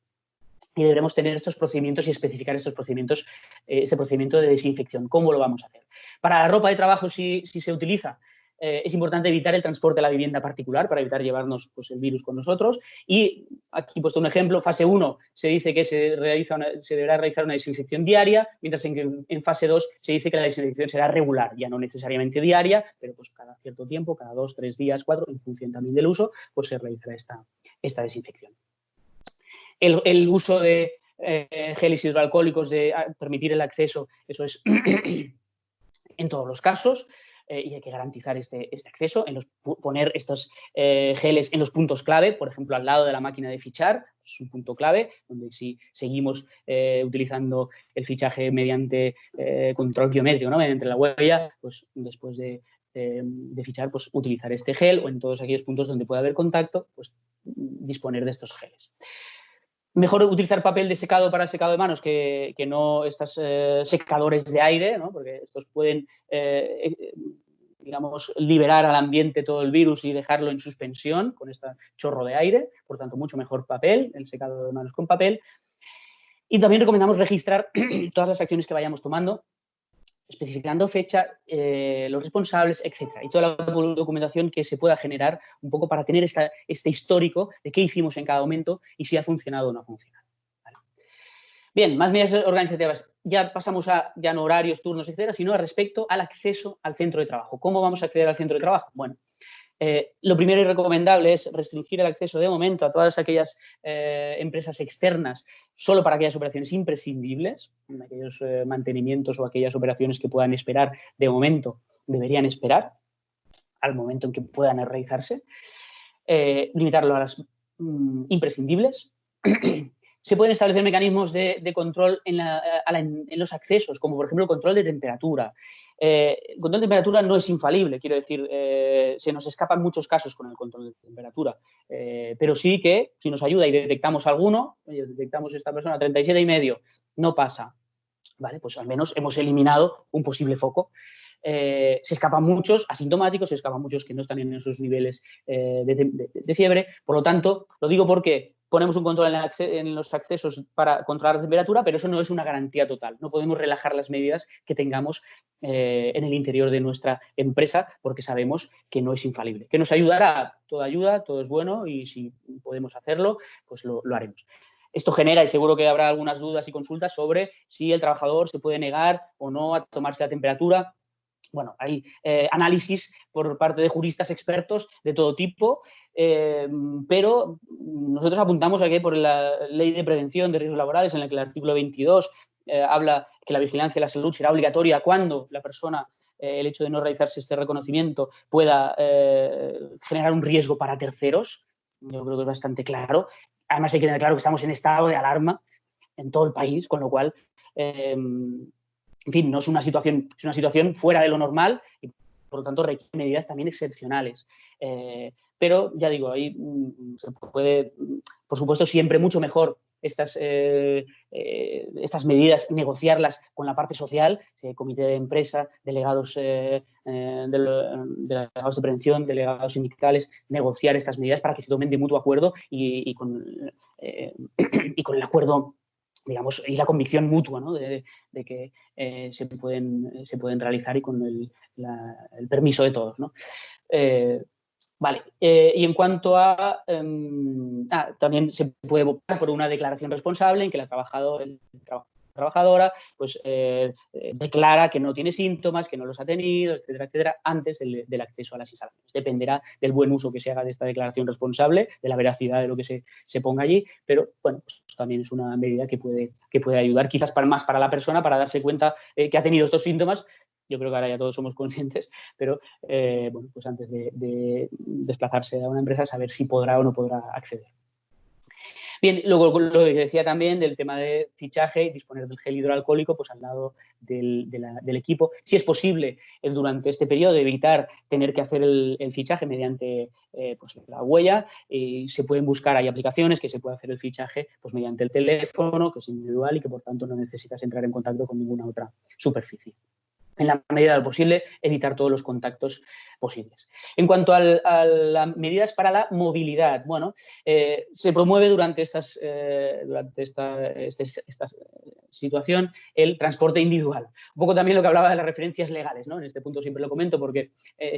Y deberemos tener estos procedimientos y especificar estos procedimientos, este procedimiento de desinfección. ¿Cómo lo vamos a hacer? Para la ropa de trabajo, si se utiliza, es importante evitar el transporte a la vivienda particular para evitar llevarnos pues, el virus con nosotros. Y aquí he puesto un ejemplo. Fase 1 se dice que se deberá realizar una desinfección diaria, mientras que en fase 2 se dice que la desinfección será regular, ya no necesariamente diaria, pero pues cada cierto tiempo, cada 2, 3 días, 4, en función también del uso, pues se realizará esta desinfección. El uso de geles hidroalcohólicos, de permitir el acceso, eso es en todos los casos, y hay que garantizar este acceso, poner estos geles en los puntos clave, por ejemplo, al lado de la máquina de fichar, es un punto clave, donde si seguimos utilizando el fichaje mediante control biométrico, ¿no? Mediante la huella, pues después de fichar, pues utilizar este gel, o en todos aquellos puntos donde pueda haber contacto, pues disponer de estos geles. Mejor utilizar papel de secado para el secado de manos que no estos secadores de aire, ¿no? Porque estos pueden, digamos, liberar al ambiente todo el virus y dejarlo en suspensión con este chorro de aire. Por tanto, mucho mejor papel, el secado de manos con papel. Y también recomendamos registrar todas las acciones que vayamos tomando especificando fecha, los responsables, etcétera, y toda la documentación que se pueda generar un poco para tener este histórico de qué hicimos en cada momento y si ha funcionado o no ha funcionado. ¿Vale? Bien, más medidas organizativas. Ya pasamos a ya no horarios, turnos, etcétera, sino respecto al acceso al centro de trabajo. ¿Cómo vamos a acceder al centro de trabajo? Bueno, lo primero y recomendable es restringir el acceso de momento a todas aquellas empresas externas solo para aquellas operaciones imprescindibles, aquellos mantenimientos o aquellas operaciones que puedan esperar de momento, deberían esperar al momento en que puedan realizarse. Limitarlo a las imprescindibles. Se pueden establecer mecanismos de control en los accesos, como por ejemplo el control de temperatura. El control de temperatura no es infalible, quiero decir, se nos escapan muchos casos con el control de temperatura, pero sí que si nos ayuda y detectamos alguno, detectamos esta persona 37,5, no pasa, ¿vale? Pues al menos hemos eliminado un posible foco. Se escapan muchos asintomáticos, se escapan muchos que no están en esos niveles de fiebre. Por lo tanto, lo digo porque ponemos un control en los accesos para controlar la temperatura, pero eso no es una garantía total. No podemos relajar las medidas que tengamos en el interior de nuestra empresa porque sabemos que no es infalible. Que nos ayudará, toda ayuda, todo es bueno y si podemos hacerlo, pues lo haremos. Esto genera, y seguro que habrá algunas dudas y consultas sobre si el trabajador se puede negar o no a tomarse la temperatura. Bueno, hay análisis por parte de juristas expertos de todo tipo, pero nosotros apuntamos a que por la Ley de Prevención de Riesgos Laborales, en la que el artículo 22 habla que la vigilancia de la salud será obligatoria cuando la persona, el hecho de no realizarse este reconocimiento, pueda generar un riesgo para terceros. Yo creo que es bastante claro. Además, hay que tener claro que estamos en estado de alarma en todo el país, con lo cual en fin, no es una situación fuera de lo normal y, por lo tanto, requiere medidas también excepcionales. Pero, ya digo, ahí se puede, por supuesto, siempre mucho mejor estas medidas, negociarlas con la parte social, comité de empresa, delegados de prevención, delegados sindicales, negociar estas medidas para que se tomen de mutuo acuerdo y con el acuerdo, digamos, y la convicción mutua, ¿no? de que se pueden realizar y con el permiso de todos, ¿no? Vale, y en cuanto a... también se puede votar por una declaración responsable en que la trabajadora pues, declara que no tiene síntomas, que no los ha tenido, etcétera, etcétera, antes del acceso a las instalaciones. Dependerá del buen uso que se haga de esta declaración responsable, de la veracidad de lo que se ponga allí, pero bueno, pues también es una medida que puede ayudar, quizás más para la persona, para darse cuenta que ha tenido estos síntomas. Yo creo que ahora ya todos somos conscientes, pero bueno, pues antes de desplazarse a una empresa, saber si podrá o no podrá acceder. Bien, luego lo que decía también del tema de fichaje y disponer del gel hidroalcohólico pues al lado del equipo. Si es posible, durante este periodo, evitar tener que hacer el fichaje mediante pues la huella. Se pueden buscar, hay aplicaciones que se puede hacer el fichaje pues mediante el teléfono, que es individual y que por tanto no necesitas entrar en contacto con ninguna otra superficie. En la medida de lo posible, evitar todos los contactos posibles. En cuanto a las medidas para la movilidad, bueno, se promueve durante esta situación el transporte individual. Un poco también lo que hablaba de las referencias legales, ¿no? En este punto siempre lo comento porque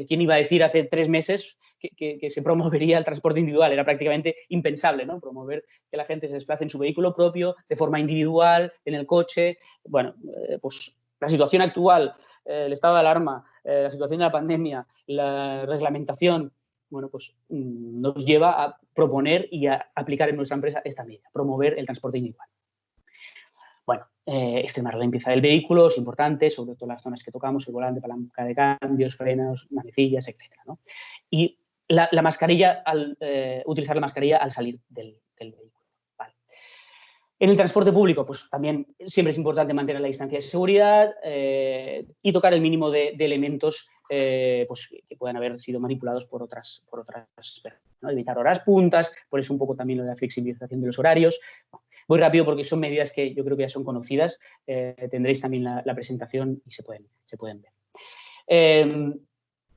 ¿quién iba a decir hace 3 meses que se promovería el transporte individual? Era prácticamente impensable, ¿no? Promover que la gente se desplace en su vehículo propio, de forma individual, en el coche. Bueno, pues la situación actual, el estado de alarma, la situación de la pandemia, la reglamentación, bueno, pues nos lleva a proponer y a aplicar en nuestra empresa esta medida, promover el transporte individual. Bueno, extremar la limpieza del vehículo es importante, sobre todo las zonas que tocamos, el volante, palanca de cambios, frenos, manecillas, etcétera, ¿no? Y la mascarilla, utilizar la mascarilla al salir del vehículo. Vale. En el transporte público, pues también siempre es importante mantener la distancia de seguridad y tocar el mínimo de elementos pues, que puedan haber sido manipulados por otras personas, ¿no? Evitar horas puntas, por eso un poco también lo de la flexibilización de los horarios. Voy rápido porque son medidas que yo creo que ya son conocidas. Tendréis también la presentación y se pueden ver. En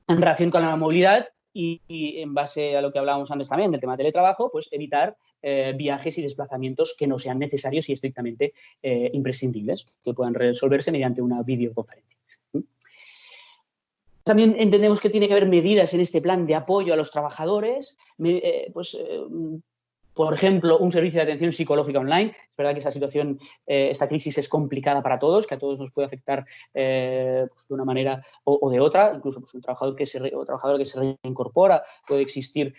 relación con la movilidad y en base a lo que hablábamos antes también del tema de teletrabajo, pues evitar viajes y desplazamientos que no sean necesarios y estrictamente imprescindibles, que puedan resolverse mediante una videoconferencia. También entendemos que tiene que haber medidas en este plan de apoyo a los trabajadores, por ejemplo, un servicio de atención psicológica online. Es verdad que esta situación, esta crisis es complicada para todos, que a todos nos puede afectar de una manera o de otra. Incluso un trabajador que se reincorpora puede existir,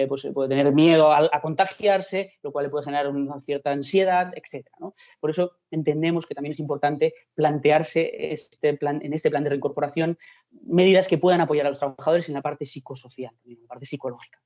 puede tener miedo a contagiarse, lo cual le puede generar una cierta ansiedad, etcétera, ¿no? Por eso entendemos que también es importante plantearse en este plan de reincorporación medidas que puedan apoyar a los trabajadores en la parte psicosocial, en la parte psicológica.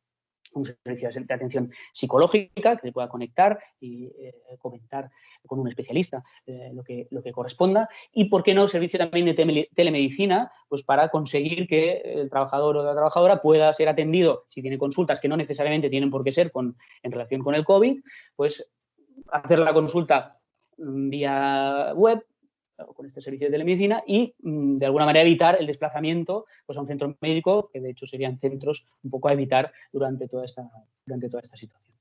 Un servicio de atención psicológica que se pueda conectar y comentar con un especialista lo que corresponda. Y, ¿por qué no?, servicio también de telemedicina, pues para conseguir que el trabajador o la trabajadora pueda ser atendido si tiene consultas que no necesariamente tienen por qué ser en relación con el COVID, pues hacer la consulta vía web con este servicio de telemedicina y, de alguna manera, evitar el desplazamiento pues, a un centro médico, que de hecho serían centros un poco a evitar durante toda esta situación.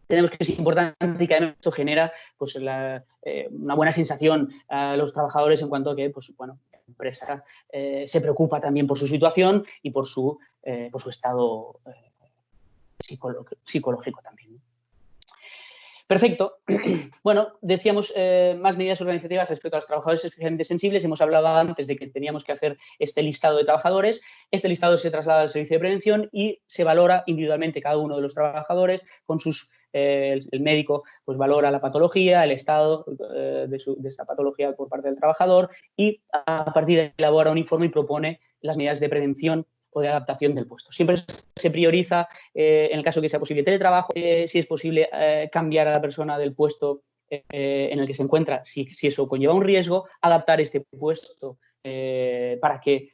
Tenemos que es importante y que además esto genera pues, una buena sensación a los trabajadores en cuanto a que pues, bueno, la empresa se preocupa también por su situación y por su estado psicológico también. Perfecto. Bueno, decíamos más medidas organizativas respecto a los trabajadores especialmente sensibles. Hemos hablado antes de que teníamos que hacer este listado de trabajadores. Este listado se traslada al servicio de prevención y se valora individualmente cada uno de los trabajadores con el médico pues valora la patología, el estado de esta patología por parte del trabajador y a partir de ahí elabora un informe y propone las medidas de prevención o de adaptación del puesto. Siempre se prioriza, en el caso que sea posible, teletrabajo, si es posible cambiar a la persona del puesto en el que se encuentra, si eso conlleva un riesgo, adaptar este puesto para que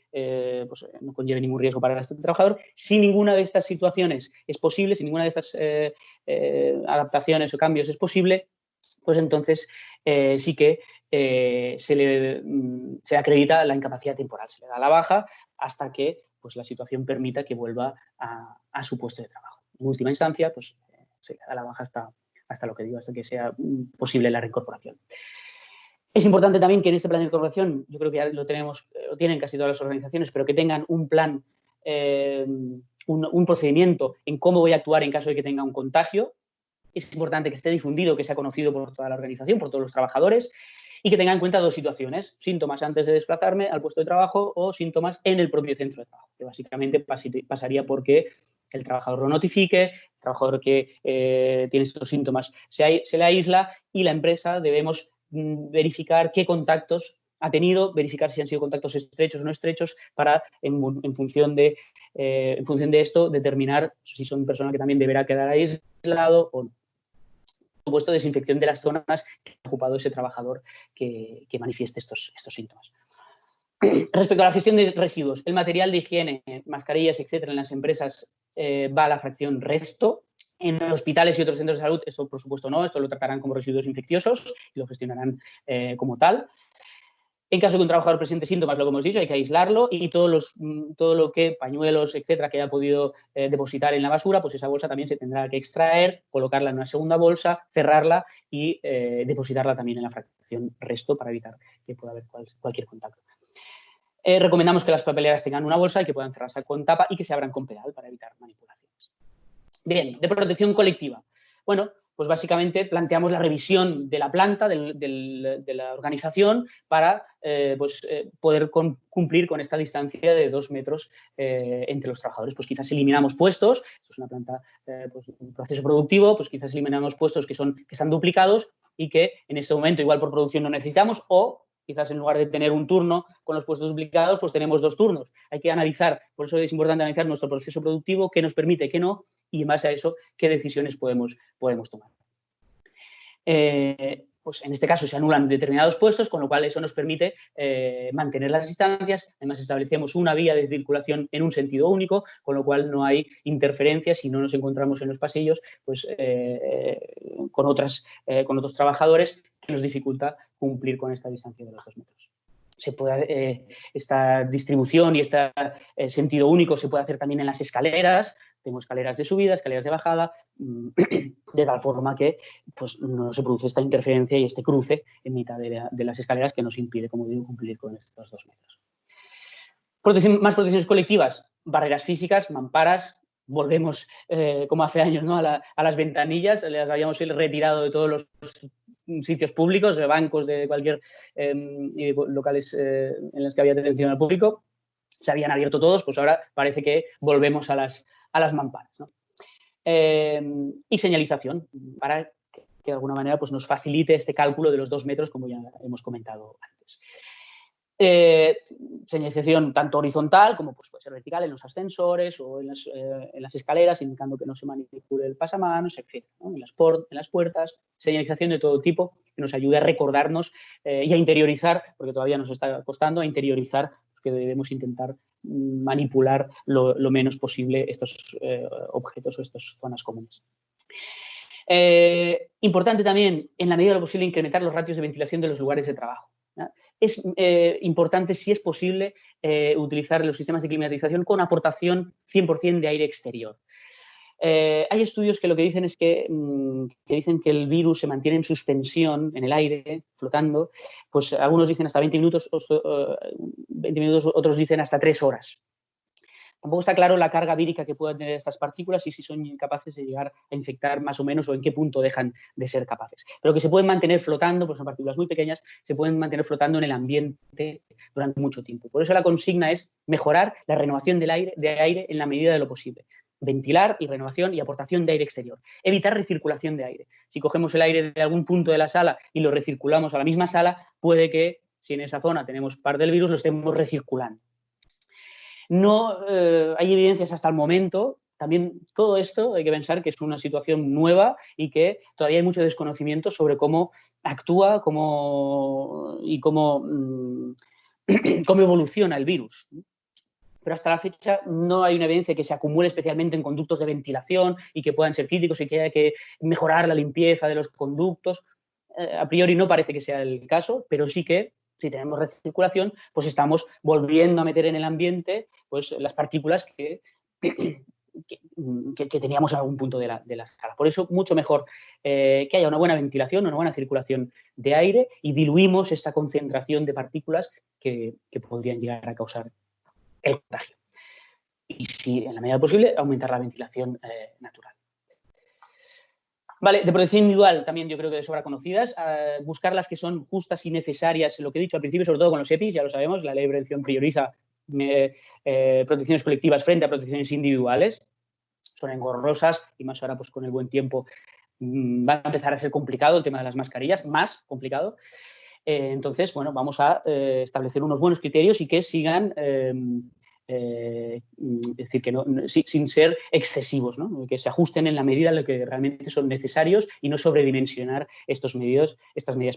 pues no conlleve ningún riesgo para este trabajador. Si ninguna de estas situaciones es posible, si ninguna de estas adaptaciones o cambios es posible, pues entonces sí que se acredita la incapacidad temporal, se le da la baja hasta que pues, la situación permita que vuelva a su puesto de trabajo. En última instancia, pues se le da la baja hasta lo que digo, hasta que sea posible la reincorporación. Es importante también que en este plan de incorporación, yo creo que ya lo tienen casi todas las organizaciones, pero que tengan un plan, un procedimiento en cómo voy a actuar en caso de que tenga un contagio. Es importante que esté difundido, que sea conocido por toda la organización, por todos los trabajadores y que tenga en cuenta dos situaciones: síntomas antes de desplazarme al puesto de trabajo o síntomas en el propio centro de trabajo, que básicamente pasaría por que el trabajador lo notifique, el trabajador que tiene estos síntomas se le aísla y la empresa debemos verificar qué contactos ha tenido, verificar si han sido contactos estrechos o no estrechos para, en función de esto, determinar si son personas que también deberá quedar aislado o no. Por supuesto, desinfección de las zonas que ha ocupado ese trabajador que manifieste estos síntomas. Respecto a la gestión de residuos, el material de higiene, mascarillas, etcétera, en las empresas va a la fracción resto. En hospitales y otros centros de salud, esto por supuesto no, esto lo tratarán como residuos infecciosos y lo gestionarán como tal. En caso de que un trabajador presente síntomas, lo que hemos dicho, hay que aislarlo y todo lo que, pañuelos, etcétera, que haya podido depositar en la basura, pues esa bolsa también se tendrá que extraer, colocarla en una segunda bolsa, cerrarla y depositarla también en la fracción resto para evitar que pueda haber cualquier contacto. Recomendamos que las papeleras tengan una bolsa y que puedan cerrarse con tapa y que se abran con pedal para evitar manipulaciones. Bien, de protección colectiva. Bueno, pues básicamente planteamos la revisión de la planta, de la organización, para poder cumplir con esta distancia de 2 metros entre los trabajadores. Pues quizás eliminamos puestos, esto es una planta, un proceso productivo, pues quizás eliminamos puestos que están duplicados y que en este momento igual por producción no necesitamos, o quizás en lugar de tener un turno con los puestos duplicados, pues tenemos 2 turnos. Hay que analizar, por eso es importante analizar nuestro proceso productivo, qué nos permite, qué no, y en base a eso, qué decisiones podemos tomar. Pues en este caso se anulan determinados puestos, con lo cual eso nos permite mantener las distancias. Además, establecemos una vía de circulación en un sentido único, con lo cual no hay interferencias si no nos encontramos en los pasillos pues, con otros trabajadores, que nos dificulta cumplir con esta distancia de los 2 metros. Esta distribución y este sentido único se puede hacer también en las escaleras. Tengo escaleras de subida, escaleras de bajada, de tal forma que pues, no se produce esta interferencia y este cruce en mitad de las escaleras que nos impide, como digo, cumplir con estos 2 metros. Más protecciones colectivas, barreras físicas, mamparas. Volvemos, como hace años, ¿no? a las ventanillas, las habíamos retirado de todos los sitios públicos, de bancos, de cualquier locales en los que había atención al público. Se habían abierto todos, pues ahora parece que volvemos a las mamparas, ¿no? Y señalización, para que de alguna manera pues, nos facilite este cálculo de los 2 metros, como ya hemos comentado antes. Señalización tanto horizontal como pues, puede ser vertical en los ascensores o en las escaleras, indicando que no se manipule el pasamanos, etc., ¿no? En las puertas, señalización de todo tipo que nos ayude a recordarnos y a interiorizar, porque todavía nos está costando, a interiorizar que debemos intentar manipular lo menos posible estos objetos o estas zonas comunes. Importante también, en la medida de lo posible, incrementar los ratios de ventilación de los lugares de trabajo. ¿Ya? Es importante, si es posible, utilizar los sistemas de climatización con aportación 100% de aire exterior. Hay estudios que lo que dicen es que dicen que el virus se mantiene en suspensión en el aire, flotando, pues algunos dicen hasta 20 minutos, otros dicen hasta 3 horas. Tampoco está claro la carga vírica que puedan tener estas partículas y si son capaces de llegar a infectar más o menos o en qué punto dejan de ser capaces. Pero que se pueden mantener flotando, pues son partículas muy pequeñas, se pueden mantener flotando en el ambiente durante mucho tiempo. Por eso la consigna es mejorar la renovación de aire en la medida de lo posible. Ventilar y renovación y aportación de aire exterior. Evitar recirculación de aire. Si cogemos el aire de algún punto de la sala y lo recirculamos a la misma sala, puede que, si en esa zona tenemos parte del virus, lo estemos recirculando. No hay evidencias hasta el momento. También todo esto hay que pensar que es una situación nueva y que todavía hay mucho desconocimiento sobre cómo actúa y cómo evoluciona el virus. Pero hasta la fecha no hay una evidencia que se acumule especialmente en conductos de ventilación y que puedan ser críticos y que haya que mejorar la limpieza de los conductos. A priori no parece que sea el caso, pero sí que si tenemos recirculación, pues estamos volviendo a meter en el ambiente pues, las partículas que teníamos en algún punto de la sala. Por eso, mucho mejor que haya una buena ventilación, una buena circulación de aire y diluimos esta concentración de partículas que podrían llegar a causar el contagio. Y si, en la medida posible, aumentar la ventilación natural. Vale, de protección individual también yo creo que de sobra conocidas. Buscar las que son justas y necesarias, lo que he dicho al principio, sobre todo con los EPIs, ya lo sabemos, la ley de prevención prioriza protecciones colectivas frente a protecciones individuales. Son engorrosas y más ahora pues con el buen tiempo va a empezar a ser complicado el tema de las mascarillas, más complicado. Entonces, bueno, vamos a establecer unos buenos criterios y que sigan es decir, que sin ser excesivos, ¿no? Que se ajusten en la medida en la que realmente son necesarios y no sobredimensionar estas medidas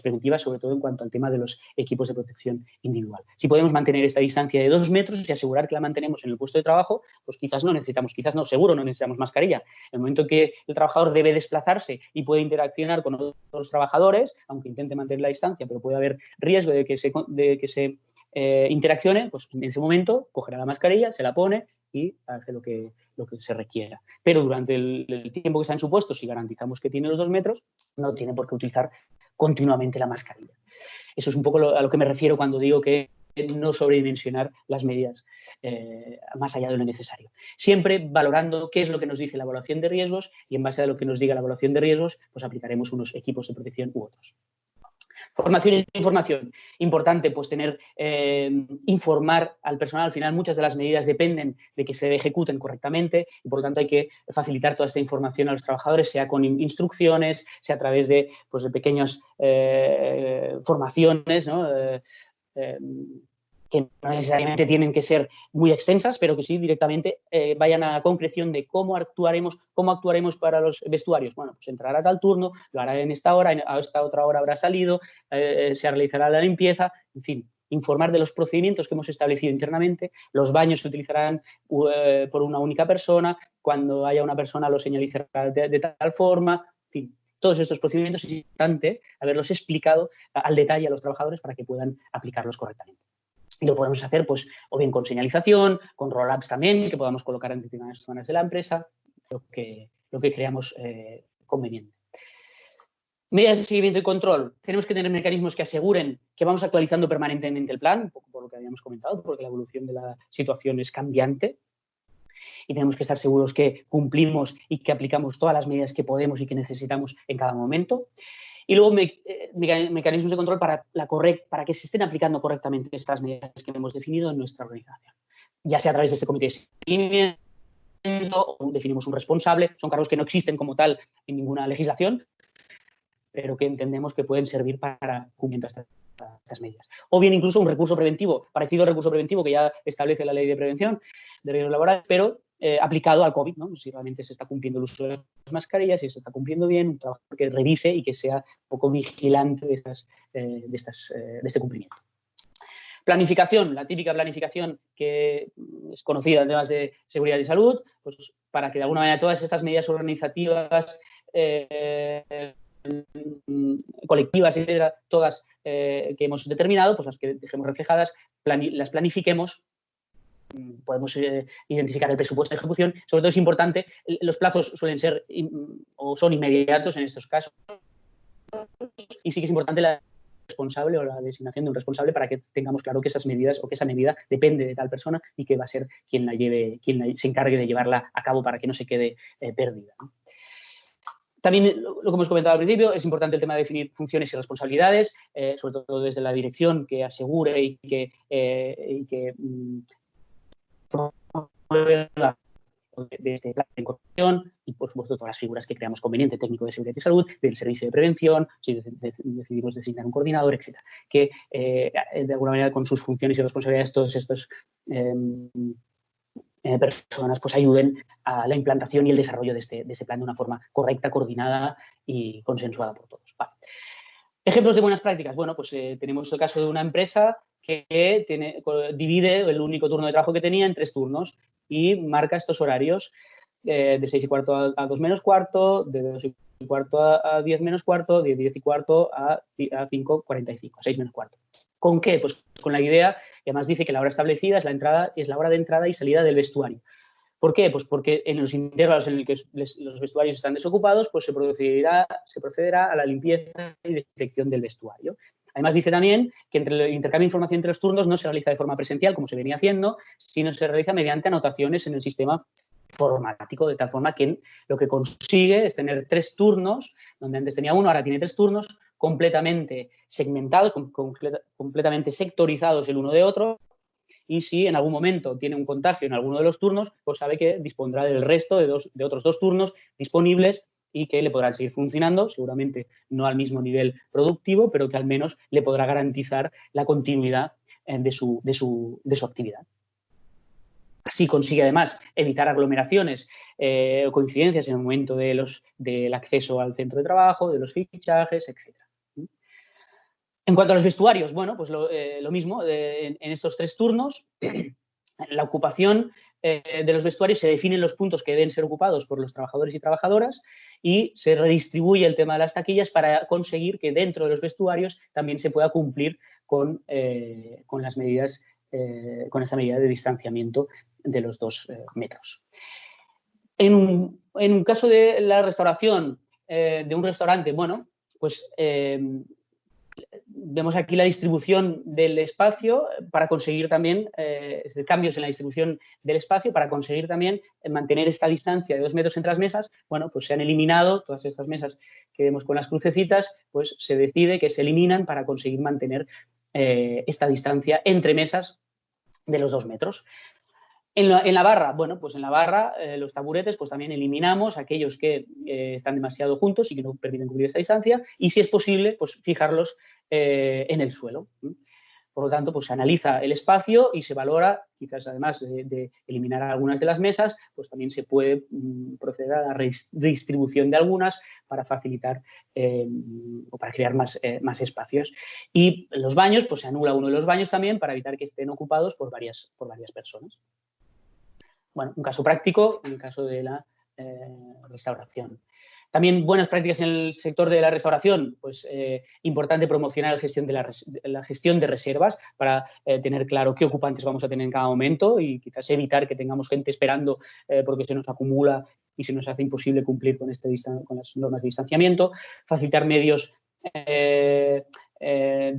preventivas, sobre todo en cuanto al tema de los equipos de protección individual. Si podemos mantener esta distancia de 2 metros y asegurar que la mantenemos en el puesto de trabajo, pues seguro no necesitamos mascarilla. En el momento que el trabajador debe desplazarse y puede interaccionar con otros trabajadores, aunque intente mantener la distancia, pero puede haber riesgo de que se interaccione, pues en ese momento cogerá la mascarilla, se la pone y hace lo que se requiera. Pero durante el tiempo que está en su puesto, si garantizamos que tiene los 2 metros, no tiene por qué utilizar continuamente la mascarilla. Eso es un poco a lo que me refiero cuando digo que no sobredimensionar las medidas más allá de lo necesario. Siempre valorando qué es lo que nos dice la evaluación de riesgos y en base a lo que nos diga la evaluación de riesgos, pues aplicaremos unos equipos de protección u otros. Formación e información. Importante, pues informar al personal. Al final, muchas de las medidas dependen de que se ejecuten correctamente y, por lo tanto, hay que facilitar toda esta información a los trabajadores, sea con instrucciones, sea a través de pequeñas formaciones, ¿no? Que no necesariamente tienen que ser muy extensas, pero que sí directamente vayan a la concreción de cómo actuaremos para los vestuarios. Bueno, pues entrará a tal turno, lo hará en esta hora, a esta otra hora habrá salido, se realizará la limpieza, en fin, informar de los procedimientos que hemos establecido internamente, los baños se utilizarán por una única persona, cuando haya una persona lo señalizará de tal forma, en fin. Todos estos procedimientos es importante haberlos explicado al detalle a los trabajadores para que puedan aplicarlos correctamente. Y lo podemos hacer, pues, o bien con señalización, con roll-ups también, que podamos colocar en determinadas zonas de la empresa, lo que creamos conveniente. Medidas de seguimiento y control. Tenemos que tener mecanismos que aseguren que vamos actualizando permanentemente el plan, un poco por lo que habíamos comentado, porque la evolución de la situación es cambiante. Y tenemos que estar seguros que cumplimos y que aplicamos todas las medidas que podemos y que necesitamos en cada momento. Y luego mecanismos de control para que se estén aplicando correctamente estas medidas que hemos definido en nuestra organización, ya sea a través de este comité de seguimiento o definimos un responsable. Son cargos que no existen como tal en ninguna legislación, pero que entendemos que pueden servir para cumplimiento de estas medidas. O bien incluso un recurso preventivo, parecido al recurso preventivo que ya establece la Ley de Prevención de Riesgos Laborales, pero aplicado al COVID, ¿no? Si realmente se está cumpliendo el uso de las mascarillas, si se está cumpliendo bien, un trabajo que revise y que sea un poco vigilante de este cumplimiento. Planificación, la típica planificación que es conocida en temas de seguridad y salud, pues para que de alguna manera todas estas medidas organizativas colectivas, etcétera, todas que hemos determinado, pues las que dejemos reflejadas, las planifiquemos. Podemos identificar el presupuesto de ejecución. Sobre todo es importante, los plazos suelen ser o son inmediatos en estos casos, y sí que es importante la responsable o la designación de un responsable para que tengamos claro que esas medidas o que esa medida depende de tal persona y que va a ser quien se encargue de llevarla a cabo para que no se quede perdida, ¿no? También, lo que hemos comentado al principio, es importante el tema de definir funciones y responsabilidades, sobre todo desde la dirección, que asegure y que promueva de este plan de incorporación y, por supuesto, todas las figuras que creamos conveniente, técnico de seguridad y salud, del servicio de prevención, si decidimos designar un coordinador, etcétera, que de alguna manera con sus funciones y responsabilidades todos estos personas pues ayuden a la implantación y el desarrollo de este plan de una forma correcta, coordinada y consensuada por todos. Vale. Ejemplos de buenas prácticas. Bueno, pues tenemos el caso de una empresa que divide el único turno de trabajo que tenía en 3 turnos y marca estos horarios de 6:15 a 2 menos cuarto, de 2:15 a 10 menos cuarto, de 10:15 a 5:45, a 6 menos cuarto. ¿Con qué? Pues con la idea, que además dice que la hora establecida es la hora de entrada y salida del vestuario. ¿Por qué? Pues porque en los intervalos en los que los vestuarios están desocupados, pues se procederá a la limpieza y desinfección del vestuario. Además, dice también que el intercambio de información entre los turnos no se realiza de forma presencial, como se venía haciendo, sino se realiza mediante anotaciones en el sistema informático, de tal forma que lo que consigue es tener 3 turnos, donde antes tenía 1, ahora tiene 3 turnos, completamente segmentados, completamente sectorizados el uno de otro, y si en algún momento tiene un contagio en alguno de los turnos, pues sabe que dispondrá del resto de otros 2 turnos disponibles y que le podrán seguir funcionando, seguramente no al mismo nivel productivo, pero que al menos le podrá garantizar la continuidad de su actividad. Así consigue además evitar aglomeraciones o coincidencias en el momento del acceso al centro de trabajo, de los fichajes, etc. En cuanto a los vestuarios, bueno, pues lo mismo, en estos 3 turnos, la ocupación de los vestuarios se definen los puntos que deben ser ocupados por los trabajadores y trabajadoras y se redistribuye el tema de las taquillas para conseguir que dentro de los vestuarios también se pueda cumplir con las medidas, con esa medida de distanciamiento de los 2 metros. En un caso de la restauración de un restaurante, bueno, pues vemos aquí la distribución del espacio para conseguir también cambios en la distribución del espacio para conseguir también mantener esta distancia de 2 metros entre las mesas. Bueno, pues se han eliminado todas estas mesas que vemos con las crucecitas, pues se decide que se eliminan para conseguir mantener esta distancia entre mesas de los 2 metros. En la barra, bueno, pues en la barra, los taburetes, pues también eliminamos aquellos que están demasiado juntos y que no permiten cubrir esta distancia y, si es posible, pues fijarlos en el suelo. Por lo tanto, pues se analiza el espacio y se valora, quizás además de eliminar algunas de las mesas, pues también se puede proceder a la redistribución de algunas para facilitar o para crear más espacios. Y en los baños, pues se anula uno de los baños también para evitar que estén ocupados por varias personas. Bueno, un caso práctico, en el caso de la restauración. También buenas prácticas en el sector de la restauración, pues importante promocionar la gestión de reservas para tener claro qué ocupantes vamos a tener en cada momento y quizás evitar que tengamos gente esperando porque se nos acumula y se nos hace imposible cumplir con las normas de distanciamiento. Facilitar medios es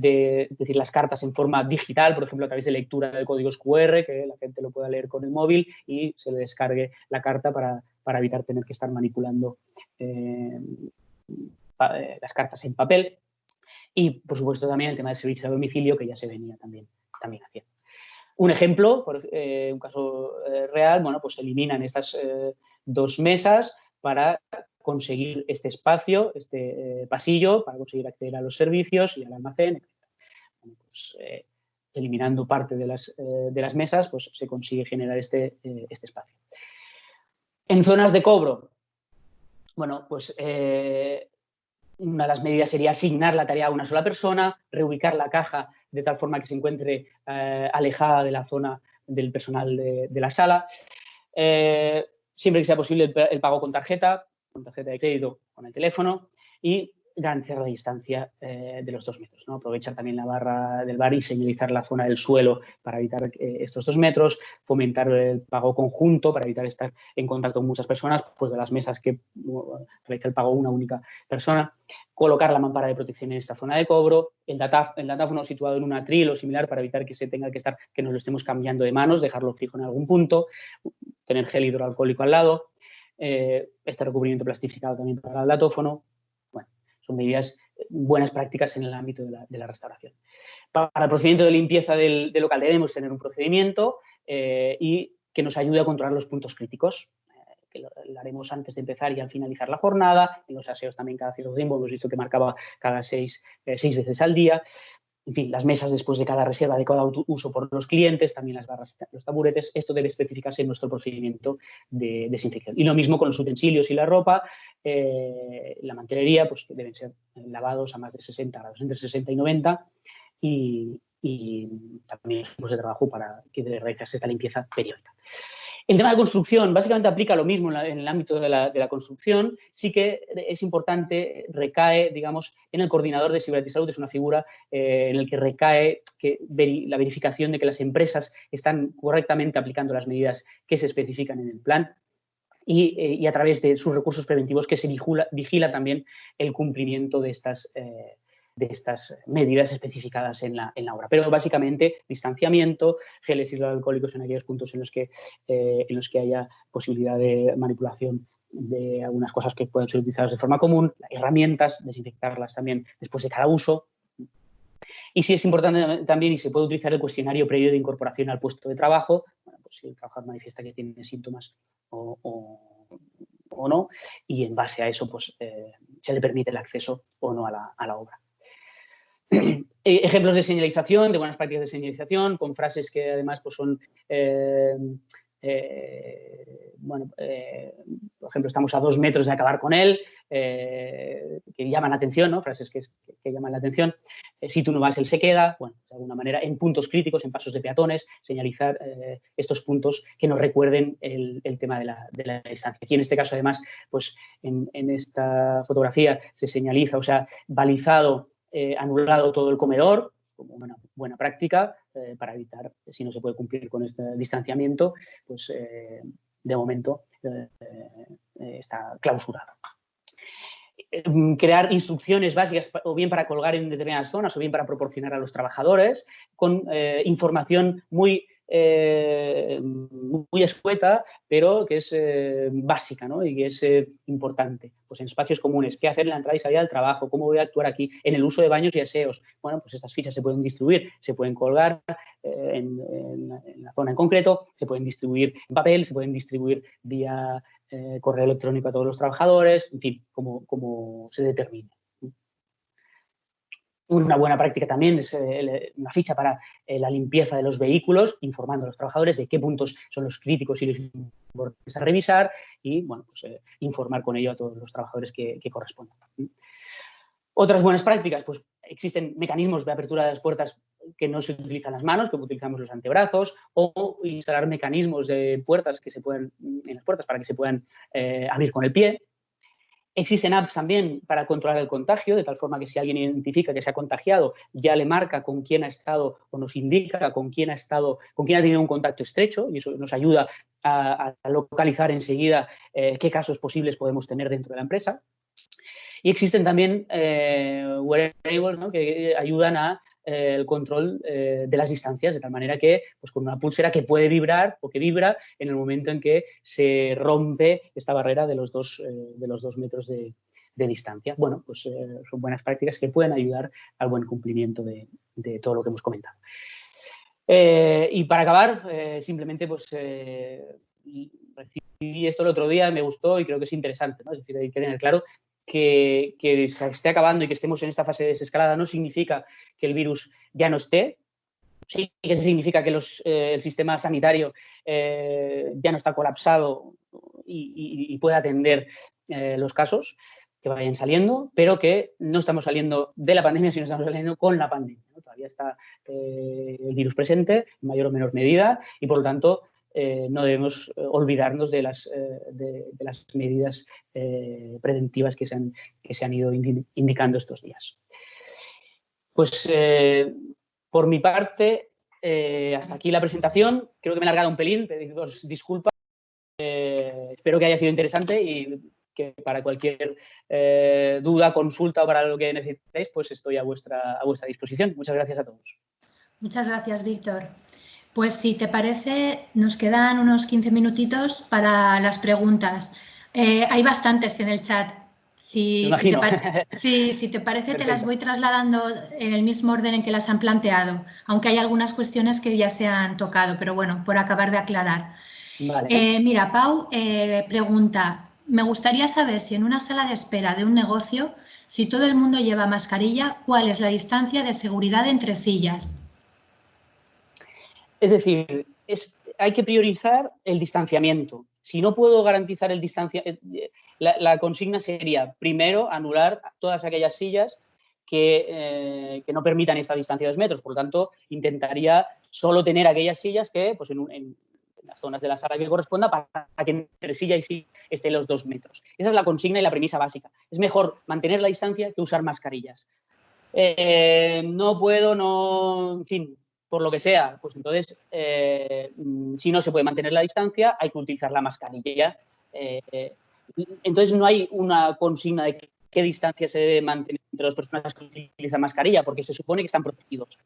decir, las cartas en forma digital, por ejemplo, a través de lectura de códigos QR, que la gente lo pueda leer con el móvil y se le descargue la carta para evitar tener que estar manipulando las cartas en papel. Y, por supuesto, también el tema del servicio a domicilio, que ya se venía también haciendo. Un ejemplo, un caso real, bueno, pues se eliminan estas 2 mesas para conseguir este espacio, este pasillo, para conseguir acceder a los servicios y al almacén, etc. Bueno, pues, eliminando parte de las mesas, pues se consigue generar este espacio. En zonas de cobro, bueno, pues una de las medidas sería asignar la tarea a una sola persona, reubicar la caja de tal forma que se encuentre alejada de la zona del personal de la sala. Siempre que sea posible el pago con tarjeta de crédito, con el teléfono, y garantizar la distancia de los 2 metros, ¿no? Aprovechar también la barra del bar y señalizar la zona del suelo para evitar estos 2 metros, fomentar el pago conjunto para evitar estar en contacto con muchas personas, pues de las mesas que realiza el pago una única persona, colocar la mampara de protección en esta zona de cobro, el datáfono situado en un atril o similar para evitar que se tenga que nos lo estemos cambiando de manos, dejarlo fijo en algún punto, tener gel hidroalcohólico al lado, este recubrimiento plastificado también para el datófono. Bueno, son medidas, buenas prácticas en el ámbito de la restauración. Para el procedimiento de limpieza del local debemos tener un procedimiento y que nos ayude a controlar los puntos críticos, que lo haremos antes de empezar y al finalizar la jornada. En los aseos también cada cierto tiempo, hemos visto que marcaba cada 6 veces al día. En fin, las mesas después de cada reserva, de cada uso por los clientes, también las barras, los taburetes, esto debe especificarse en nuestro procedimiento de desinfección. Y lo mismo con los utensilios y la ropa, la mantelería, pues que deben ser lavados a más de 60 grados, entre 60 y 90, y también los equipos de trabajo para que debe realizarse esta limpieza periódica. El tema de construcción básicamente aplica lo mismo en el ámbito de la construcción. Sí que es importante, recae, digamos, en el coordinador de seguridad y salud. Es una figura en la que recae la verificación de que las empresas están correctamente aplicando las medidas que se especifican en el plan y a través de sus recursos preventivos que se vigila también el cumplimiento de estas medidas especificadas en la obra. Pero básicamente distanciamiento, geles hidroalcohólicos en aquellos puntos en los que haya posibilidad de manipulación de algunas cosas que pueden ser utilizadas de forma común, herramientas, desinfectarlas también después de cada uso. Y sí es importante también, y se puede utilizar el cuestionario previo de incorporación al puesto de trabajo, bueno, pues si el trabajador manifiesta que tiene síntomas o no, y en base a eso pues, se le permite el acceso o no a la obra. Ejemplos de señalización, de buenas prácticas de señalización, con frases que además pues, son, por ejemplo, estamos a 2 metros de acabar con él, que llaman la atención, ¿no? Frases que llaman la atención. Si tú no vas, él se queda. Bueno, de alguna manera, en puntos críticos, en pasos de peatones, señalizar estos puntos que nos recuerden el tema de la distancia. Aquí, en este caso, además, pues en esta fotografía se señaliza, o sea, balizado, anulado todo el comedor, como una buena práctica para evitar, si no se puede cumplir con este distanciamiento, pues de momento está clausurado. Crear instrucciones básicas o bien para colgar en determinadas zonas o bien para proporcionar a los trabajadores con información muy escueta, pero que es básica, ¿no? Y que es importante. Pues en espacios comunes, qué hacer en la entrada y salida del trabajo, cómo voy a actuar aquí, en el uso de baños y aseos. Bueno, pues estas fichas se pueden distribuir, se pueden colgar en la zona en concreto, se pueden distribuir en papel, se pueden distribuir vía correo electrónico a todos los trabajadores, en fin, como se determine. Una buena práctica también es una ficha para la limpieza de los vehículos, informando a los trabajadores de qué puntos son los críticos y los importantes a revisar y, bueno, pues informar con ello a todos los trabajadores que correspondan. Otras buenas prácticas, pues existen mecanismos de apertura de las puertas que no se utilizan las manos, como utilizamos los antebrazos, o instalar mecanismos de puertas en las puertas para que se puedan abrir con el pie. Existen apps también para controlar el contagio, de tal forma que si alguien identifica que se ha contagiado, ya le marca con quién ha estado o nos indica con quién ha tenido un contacto estrecho y eso nos ayuda a localizar enseguida qué casos posibles podemos tener dentro de la empresa. Y existen también wearables, ¿no?, que ayudan a el control de las distancias, de tal manera que, pues, con una pulsera que puede vibrar o que vibra en el momento en que se rompe esta barrera de los 2 metros de distancia. Bueno, pues son buenas prácticas que pueden ayudar al buen cumplimiento de todo lo que hemos comentado. Y para acabar, simplemente, pues, recibí esto el otro día, me gustó y creo que es interesante, ¿no? Es decir, hay que tener claro que se esté acabando y que estemos en esta fase de desescalada no significa que el virus ya no esté. Sí que significa que el sistema sanitario ya no está colapsado y puede atender los casos que vayan saliendo, pero que no estamos saliendo de la pandemia, sino estamos saliendo con la pandemia, ¿no? Todavía está el virus presente en mayor o menor medida y, por lo tanto, no debemos olvidarnos de las medidas preventivas que se han ido indicando estos días. Pues por mi parte, hasta aquí la presentación. Creo que me he alargado un pelín, pediros disculpas. Espero que haya sido interesante y que para cualquier duda, consulta o para lo que necesitéis, pues estoy a vuestra disposición. Muchas gracias a todos. Muchas gracias, Víctor. Pues si te parece, nos quedan unos 15 minutitos para las preguntas. Hay bastantes en el chat. Si te parece, perfecto, te las voy trasladando en el mismo orden en que las han planteado, aunque hay algunas cuestiones que ya se han tocado, pero bueno, por acabar de aclarar. Vale. Mira, Pau pregunta, me gustaría saber si en una sala de espera de un negocio, si todo el mundo lleva mascarilla, ¿cuál es la distancia de seguridad entre sillas? Es decir, hay que priorizar el distanciamiento. Si no puedo garantizar el distanciamiento, la consigna sería, primero, anular todas aquellas sillas que no permitan esta distancia de 2 metros. Por lo tanto, intentaría solo tener aquellas sillas que, pues, en las zonas de la sala que corresponda, para que entre silla y silla estén los 2 metros. Esa es la consigna y la premisa básica. Es mejor mantener la distancia que usar mascarillas. No puedo, en fin, por lo que sea, pues entonces, si no se puede mantener la distancia, hay que utilizar la mascarilla. Entonces, no hay una consigna de qué distancia se debe mantener entre las personas que utilizan mascarilla, porque se supone que están protegidos.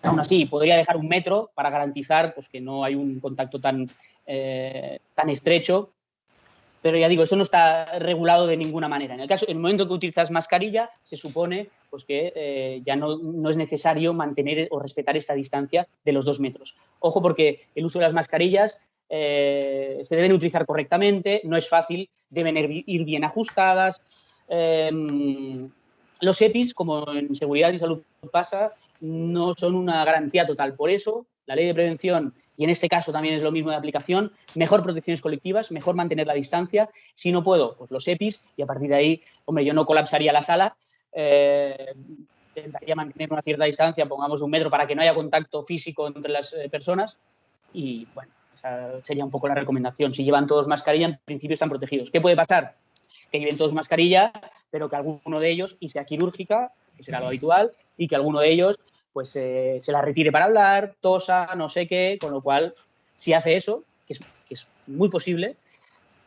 Aún así, podría dejar 1 metro para garantizar, pues, que no hay un contacto tan estrecho. Pero ya digo, eso no está regulado de ninguna manera. En el momento que utilizas mascarilla, se supone, pues, que ya no es necesario mantener o respetar esta distancia de los 2 metros. Ojo, porque el uso de las mascarillas se deben utilizar correctamente, no es fácil, deben ir bien ajustadas. Los EPIs, como en seguridad y salud pasa, no son una garantía total. Por eso, la ley de prevención, y en este caso también es lo mismo de aplicación, mejor protecciones colectivas, mejor mantener la distancia. Si no puedo, pues los EPIs, y a partir de ahí, hombre, yo no colapsaría la sala, intentaría mantener una cierta distancia, pongamos 1 metro, para que no haya contacto físico entre las personas, y bueno, esa sería un poco la recomendación. Si llevan todos mascarilla, en principio están protegidos. ¿Qué puede pasar? Que lleven todos mascarilla, pero que alguno de ellos, y sea quirúrgica, que será lo habitual, y que alguno de ellos, pues, se la retire para hablar, tosa, no sé qué, con lo cual, si hace eso, que es muy posible,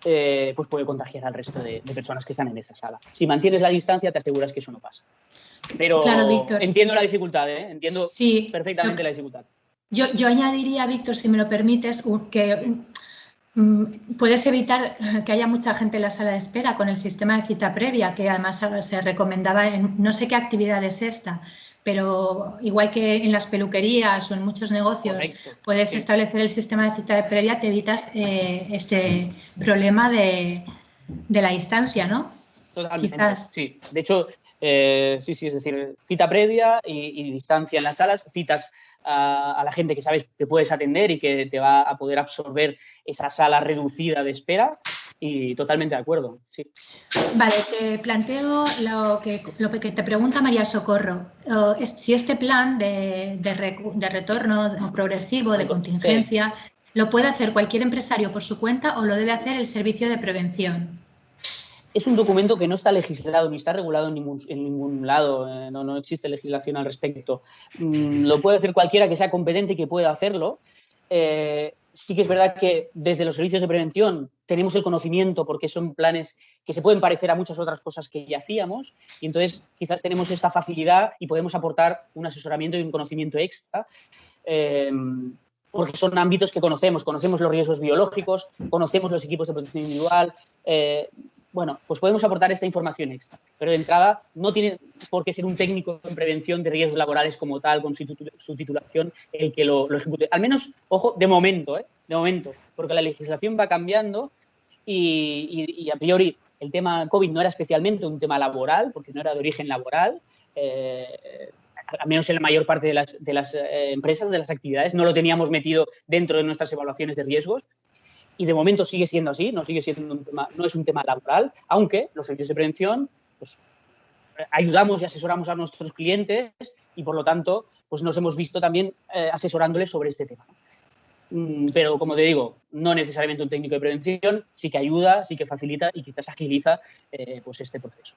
pues puede contagiar al resto de personas que están en esa sala. Si mantienes la distancia, te aseguras que eso no pasa. Pero claro, Víctor, entiendo la dificultad, entiendo perfectamente la dificultad. Yo añadiría, Víctor, si me lo permites, que puedes evitar que haya mucha gente en la sala de espera con el sistema de cita previa, que además se recomendaba en no sé qué actividad es esta, pero igual que en las peluquerías o en muchos negocios, correcto, puedes establecer el sistema de cita previa, te evitas este problema de la distancia, ¿no? Totalmente, quizás. Sí. De hecho, sí, es decir, cita previa y distancia en las salas, citas a la gente que sabes que puedes atender y que te va a poder absorber esa sala reducida de espera, y totalmente de acuerdo, sí. Vale, te planteo lo que te pregunta María Socorro. Si este plan de retorno progresivo, de contingencia, ¿lo puede hacer cualquier empresario por su cuenta o lo debe hacer el servicio de prevención? Es un documento que no está legislado ni está regulado en ningún lado, no existe legislación al respecto. Lo puede hacer cualquiera que sea competente y que pueda hacerlo. Sí que es verdad que desde los servicios de prevención tenemos el conocimiento porque son planes que se pueden parecer a muchas otras cosas que ya hacíamos y entonces quizás tenemos esta facilidad y podemos aportar un asesoramiento y un conocimiento extra porque son ámbitos que conocemos los riesgos biológicos, conocemos los equipos de protección individual, bueno, pues podemos aportar esta información extra, pero de entrada no tiene por qué ser un técnico en prevención de riesgos laborales como tal, con su titulación, el que lo ejecute. Al menos, ojo, de momento, porque la legislación va cambiando y a priori el tema COVID no era especialmente un tema laboral, porque no era de origen laboral, al menos en la mayor parte de las empresas, de las actividades, no lo teníamos metido dentro de nuestras evaluaciones de riesgos. Y de momento sigue siendo así, no es un tema laboral, aunque los servicios de prevención pues, ayudamos y asesoramos a nuestros clientes y por lo tanto pues nos hemos visto también asesorándoles sobre este tema. Pero como te digo, no necesariamente un técnico de prevención, sí que ayuda, sí que facilita y quizás agiliza pues este proceso.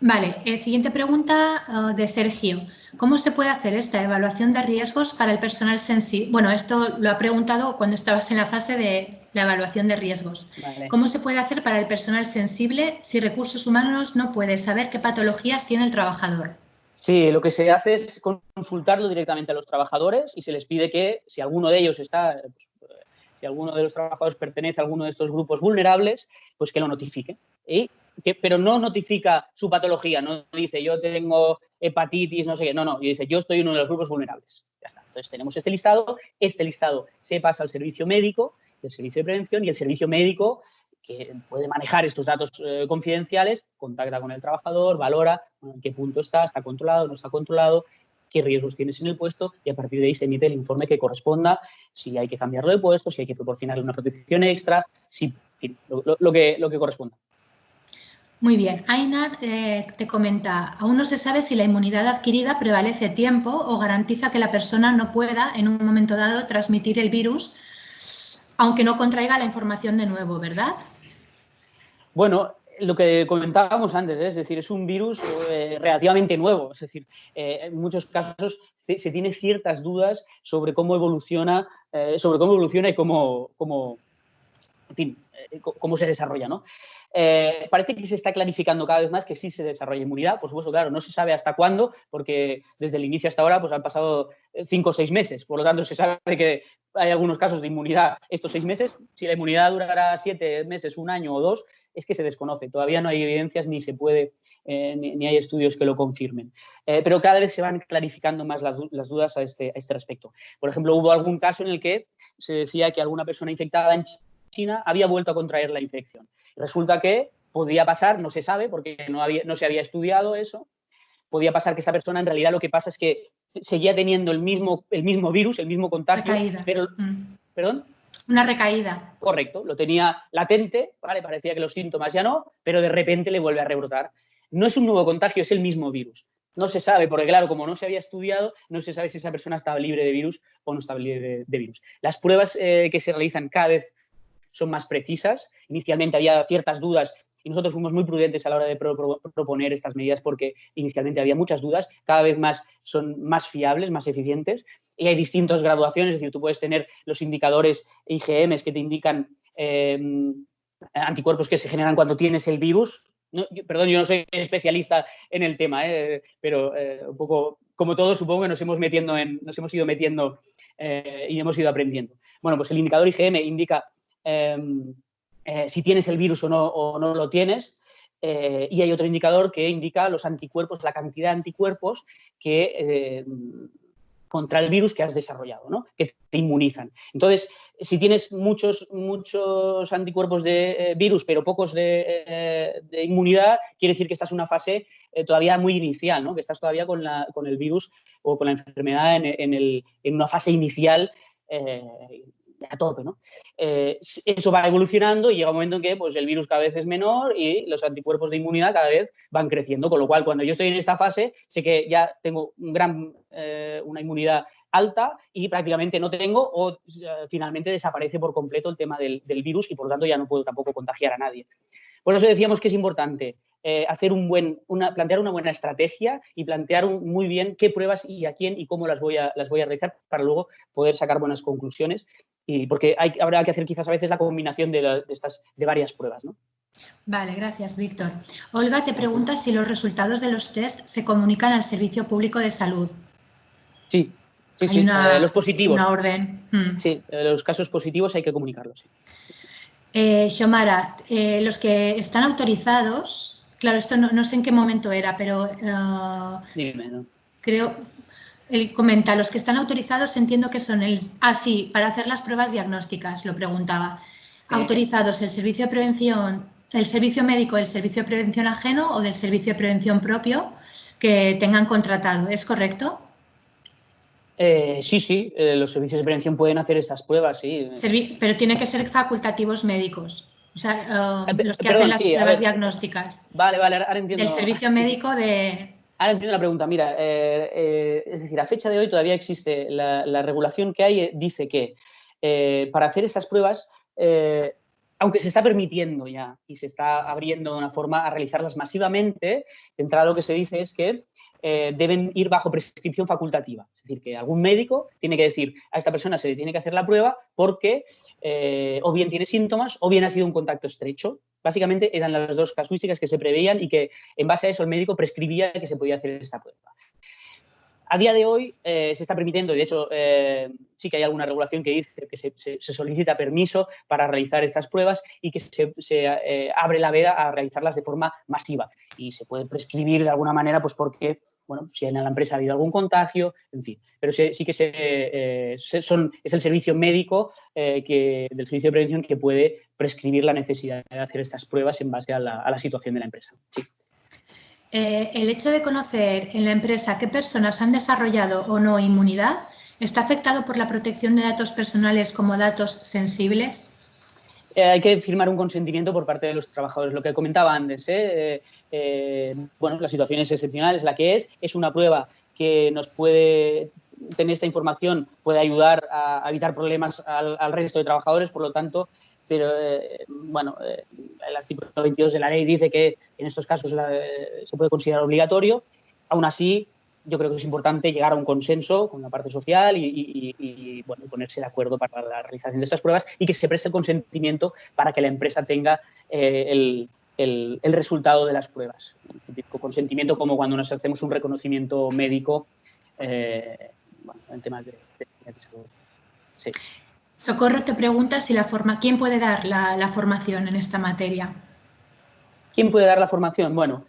Vale, siguiente pregunta de Sergio. ¿Cómo se puede hacer esta evaluación de riesgos para el personal sensible? Bueno, esto lo ha preguntado cuando estabas en la fase de la evaluación de riesgos. Vale. ¿Cómo se puede hacer para el personal sensible si recursos humanos no puede saber qué patologías tiene el trabajador? Sí, lo que se hace es consultarlo directamente a los trabajadores y se les pide que si alguno de ellos está, si alguno de los trabajadores pertenece a alguno de estos grupos vulnerables, pues que lo notifique. Pero no notifica su patología, no dice yo tengo hepatitis, no sé qué, no, y dice yo estoy en uno de los grupos vulnerables. Ya está. Entonces tenemos este listado se pasa al servicio médico, el servicio de prevención y el servicio médico que puede manejar estos datos confidenciales, contacta con el trabajador, valora en qué punto está controlado, no está controlado, qué riesgos tienes en el puesto y a partir de ahí se emite el informe que corresponda, si hay que cambiarlo de puesto, si hay que proporcionarle una protección extra, lo que corresponda. Muy bien. Ainat te comenta, aún no se sabe si la inmunidad adquirida prevalece tiempo o garantiza que la persona no pueda en un momento dado transmitir el virus, aunque no contraiga la información de nuevo, ¿verdad? Bueno, lo que comentábamos antes, es decir, es un virus relativamente nuevo, es decir, en muchos casos se tiene ciertas dudas sobre cómo evoluciona y cómo se desarrolla, ¿no? Parece que se está clarificando cada vez más que sí se desarrolla inmunidad, por supuesto, claro, no se sabe hasta cuándo, porque desde el inicio hasta ahora pues han pasado 5 o 6 meses, por lo tanto se sabe que hay algunos casos de inmunidad estos 6 meses, si la inmunidad durará 7 meses, 1 año o 2, es que se desconoce, todavía no hay evidencias ni se puede, ni hay estudios que lo confirmen. Pero cada vez se van clarificando más las dudas a este respecto. Por ejemplo, hubo algún caso en el que se decía que alguna persona infectada en China había vuelto a contraer la infección. Resulta que podría pasar, no se sabe porque no se había estudiado eso, podía pasar que esa persona en realidad lo que pasa es que seguía teniendo el mismo virus, el mismo contagio, Recaída. pero... ¿Perdón? Una recaída. Correcto, lo tenía latente, ¿vale? Parecía que los síntomas ya no, pero de repente le vuelve a rebrotar. No es un nuevo contagio, es el mismo virus. No se sabe, porque claro, como no se había estudiado, no se sabe si esa persona estaba libre de virus o no estaba libre de virus. Las pruebas que se realizan cada vez son más precisas. Inicialmente había ciertas dudas y nosotros fuimos muy prudentes a la hora de proponer estas medidas porque inicialmente había muchas dudas, cada vez más son más fiables, más eficientes y hay distintas graduaciones, es decir, tú puedes tener los indicadores IgM que te indican anticuerpos que se generan cuando tienes el virus. Perdón, yo no soy especialista en el tema, pero un poco como todos supongo que nos hemos ido metiendo y hemos ido aprendiendo. Bueno, pues el indicador IgM indica si tienes el virus o no lo tienes, y hay otro indicador que indica los anticuerpos, la cantidad de anticuerpos que contra el virus que has desarrollado, ¿no? Que te inmunizan. Entonces, si tienes muchos anticuerpos de virus, pero pocos de inmunidad, quiere decir que estás en una fase todavía muy inicial, ¿no? Que estás todavía con el virus o con la enfermedad en una fase inicial a tope, ¿no? Eso va evolucionando y llega un momento en que pues, el virus cada vez es menor y los anticuerpos de inmunidad cada vez van creciendo, con lo cual cuando yo estoy en esta fase sé que ya tengo una inmunidad alta y prácticamente no tengo o finalmente desaparece por completo el tema del virus y por lo tanto ya no puedo tampoco contagiar a nadie. Por eso decíamos que es importante plantear una buena estrategia y plantear muy bien qué pruebas y a quién y cómo las voy a realizar para luego poder sacar buenas conclusiones. Y porque habrá que hacer quizás a veces la combinación de varias pruebas, ¿no? Vale, gracias, Víctor. Olga te pregunta si los resultados de los test se comunican al Servicio Público de Salud. Sí, Hay los positivos. Una orden. Sí, los casos positivos hay que comunicarlos, sí. Xiomara, los que están autorizados, claro, esto no sé en qué momento era, pero Dime, ¿no? creo, él comenta, los que están autorizados entiendo que son sí, para hacer las pruebas diagnósticas, lo preguntaba. Sí. ¿Autorizados el servicio de prevención, el servicio médico, el servicio de prevención ajeno o del servicio de prevención propio que tengan contratado? ¿Es correcto? Sí, los servicios de prevención pueden hacer estas pruebas, sí. Pero tiene que ser facultativos médicos, o sea, los que hacen las pruebas diagnósticas. Vale, ahora entiendo. Del servicio médico de... Ahora entiendo la pregunta. Mira, es decir, a fecha de hoy todavía existe la regulación que hay, dice que para hacer estas pruebas, aunque se está permitiendo ya y se está abriendo una forma a realizarlas masivamente, de entrada lo que se dice es que deben ir bajo prescripción facultativa. Es decir, que algún médico tiene que decir a esta persona se le tiene que hacer la prueba porque o bien tiene síntomas o bien ha sido un contacto estrecho. Básicamente eran las dos casuísticas que se preveían y que en base a eso el médico prescribía que se podía hacer esta prueba. A día de hoy se está permitiendo, y de hecho sí que hay alguna regulación que dice que se solicita permiso para realizar estas pruebas y que se abre la veda a realizarlas de forma masiva. Y se puede prescribir de alguna manera, pues porque, bueno, si en la empresa ha habido algún contagio, en fin. Pero sí que es el servicio médico del servicio de prevención que puede prescribir la necesidad de hacer estas pruebas en base a la situación de la empresa. Sí. El hecho de conocer en la empresa qué personas han desarrollado o no inmunidad, ¿está afectado por la protección de datos personales como datos sensibles? Hay que firmar un consentimiento por parte de los trabajadores. Lo que comentaba antes, bueno, la situación es excepcional, es la que es una prueba que nos puede tener esta información, puede ayudar a evitar problemas al resto de trabajadores, por lo tanto, pero bueno, el artículo 22 de la ley dice que en estos casos se puede considerar obligatorio. Aún así, yo creo que es importante llegar a un consenso con la parte social y bueno, ponerse de acuerdo para la realización de estas pruebas y que se preste el consentimiento para que la empresa tenga el resultado de las pruebas. Un típico consentimiento como cuando nos hacemos un reconocimiento médico bueno, en temas de salud. Sí. Socorro te pregunta si quién puede dar la formación en esta materia. ¿Quién puede dar la formación? Bueno,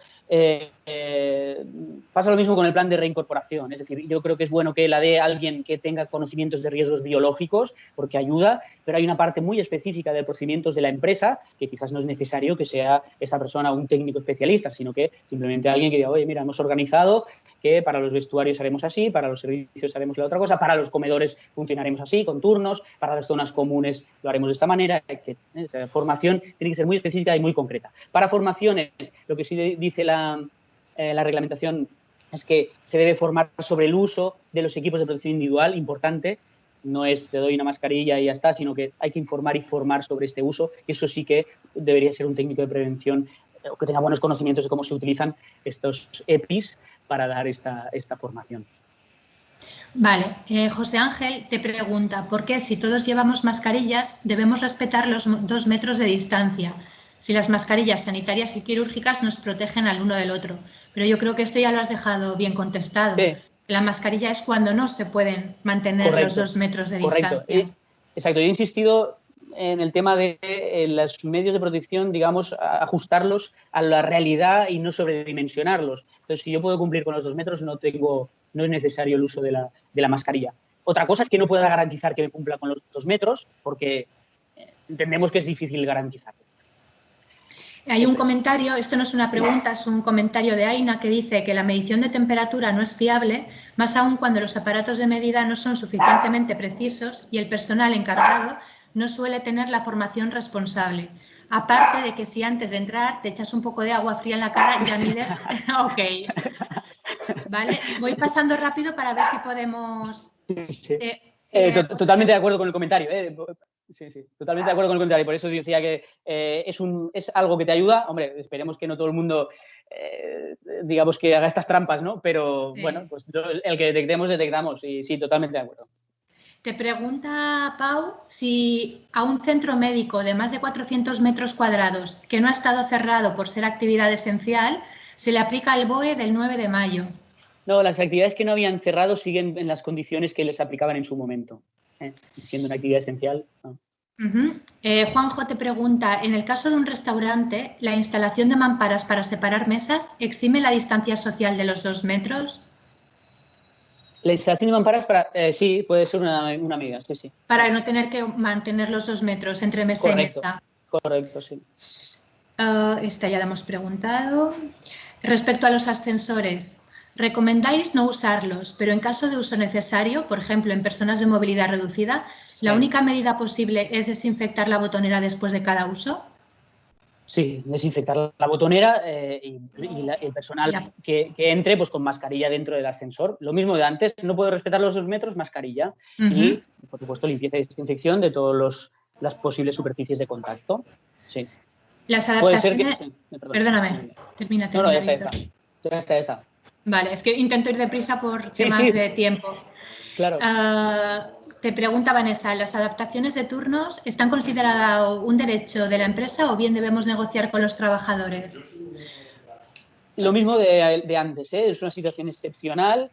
pasa lo mismo con el plan de reincorporación. Es decir, yo creo que es bueno que la dé alguien que tenga conocimientos de riesgos biológicos, porque ayuda, pero hay una parte muy específica de procedimientos de la empresa que quizás no es necesario que sea esa persona un técnico especialista, sino que simplemente alguien que diga, oye, mira, hemos organizado que para los vestuarios haremos así, para los servicios haremos la otra cosa, para los comedores funcionaremos así, con turnos, para las zonas comunes lo haremos de esta manera, etc. Esa formación tiene que ser muy específica y muy concreta. Para formaciones, lo que sí dice la reglamentación es que se debe formar sobre el uso de los equipos de protección individual, importante. No es te doy una mascarilla y ya está, sino que hay que informar y formar sobre este uso. Y eso sí que debería ser un técnico de prevención que tenga buenos conocimientos de cómo se utilizan estos EPIs para dar esta formación. Vale, José Ángel te pregunta, ¿por qué si todos llevamos mascarillas debemos respetar los 2 metros de distancia? Si las mascarillas sanitarias y quirúrgicas nos protegen al uno del otro. Pero yo creo que esto ya lo has dejado bien contestado. Sí. La mascarilla es cuando no se pueden mantener los 2 metros de distancia. Exacto, yo he insistido en el tema de los medios de protección, digamos, ajustarlos a la realidad y no sobredimensionarlos. Entonces, si yo puedo cumplir con los 2 metros, no es necesario el uso de la mascarilla. Otra cosa es que no pueda garantizar que me cumpla con los 2 metros, porque entendemos que es difícil garantizarlo. Hay un comentario, esto no es una pregunta, es un comentario de Aina que dice que la medición de temperatura no es fiable, más aún cuando los aparatos de medida no son suficientemente precisos y el personal encargado no suele tener la formación responsable. Aparte de que si antes de entrar te echas un poco de agua fría en la cara, ya mides... Ok. Vale, voy pasando rápido para ver si podemos... Totalmente de acuerdo con el comentario. Sí, sí, totalmente de acuerdo con el comentario. Por eso decía que es algo que te ayuda. Hombre, esperemos que no todo el mundo, digamos, que haga estas trampas, ¿no? Pero, bueno, pues el que detectamos. Y sí, totalmente de acuerdo. Te pregunta Pau si a un centro médico de más de 400 metros cuadrados que no ha estado cerrado por ser actividad esencial, se le aplica el BOE del 9 de mayo. No, las actividades que no habían cerrado siguen en las condiciones que les aplicaban en su momento. Siendo una actividad esencial, no. Juanjo te pregunta, en el caso de un restaurante, ¿la instalación de mamparas para separar mesas exime la distancia social de los 2 metros? La instalación de mamparas sí, puede ser una medida, sí, sí. Para no tener que mantener los 2 metros entre mesa y mesa. Correcto, sí. Esta ya la hemos preguntado. Respecto a los ascensores, ¿recomendáis no usarlos, pero en caso de uso necesario, por ejemplo, en personas de movilidad reducida, la única medida posible es desinfectar la botonera después de cada uso? Sí, desinfectar la botonera y el personal que entre pues con mascarilla dentro del ascensor. Lo mismo de antes, no puedo respetar los 2 metros, mascarilla. Y, por supuesto, limpieza y desinfección de todas las posibles superficies de contacto. Sí. Las adaptaciones... Puede ser que... Perdóname, termina. No, ya está. Vale, es que intento ir deprisa por temas de tiempo. Claro. Te pregunta Vanessa, ¿las adaptaciones de turnos están consideradas un derecho de la empresa o bien debemos negociar con los trabajadores? Lo mismo de antes, es una situación excepcional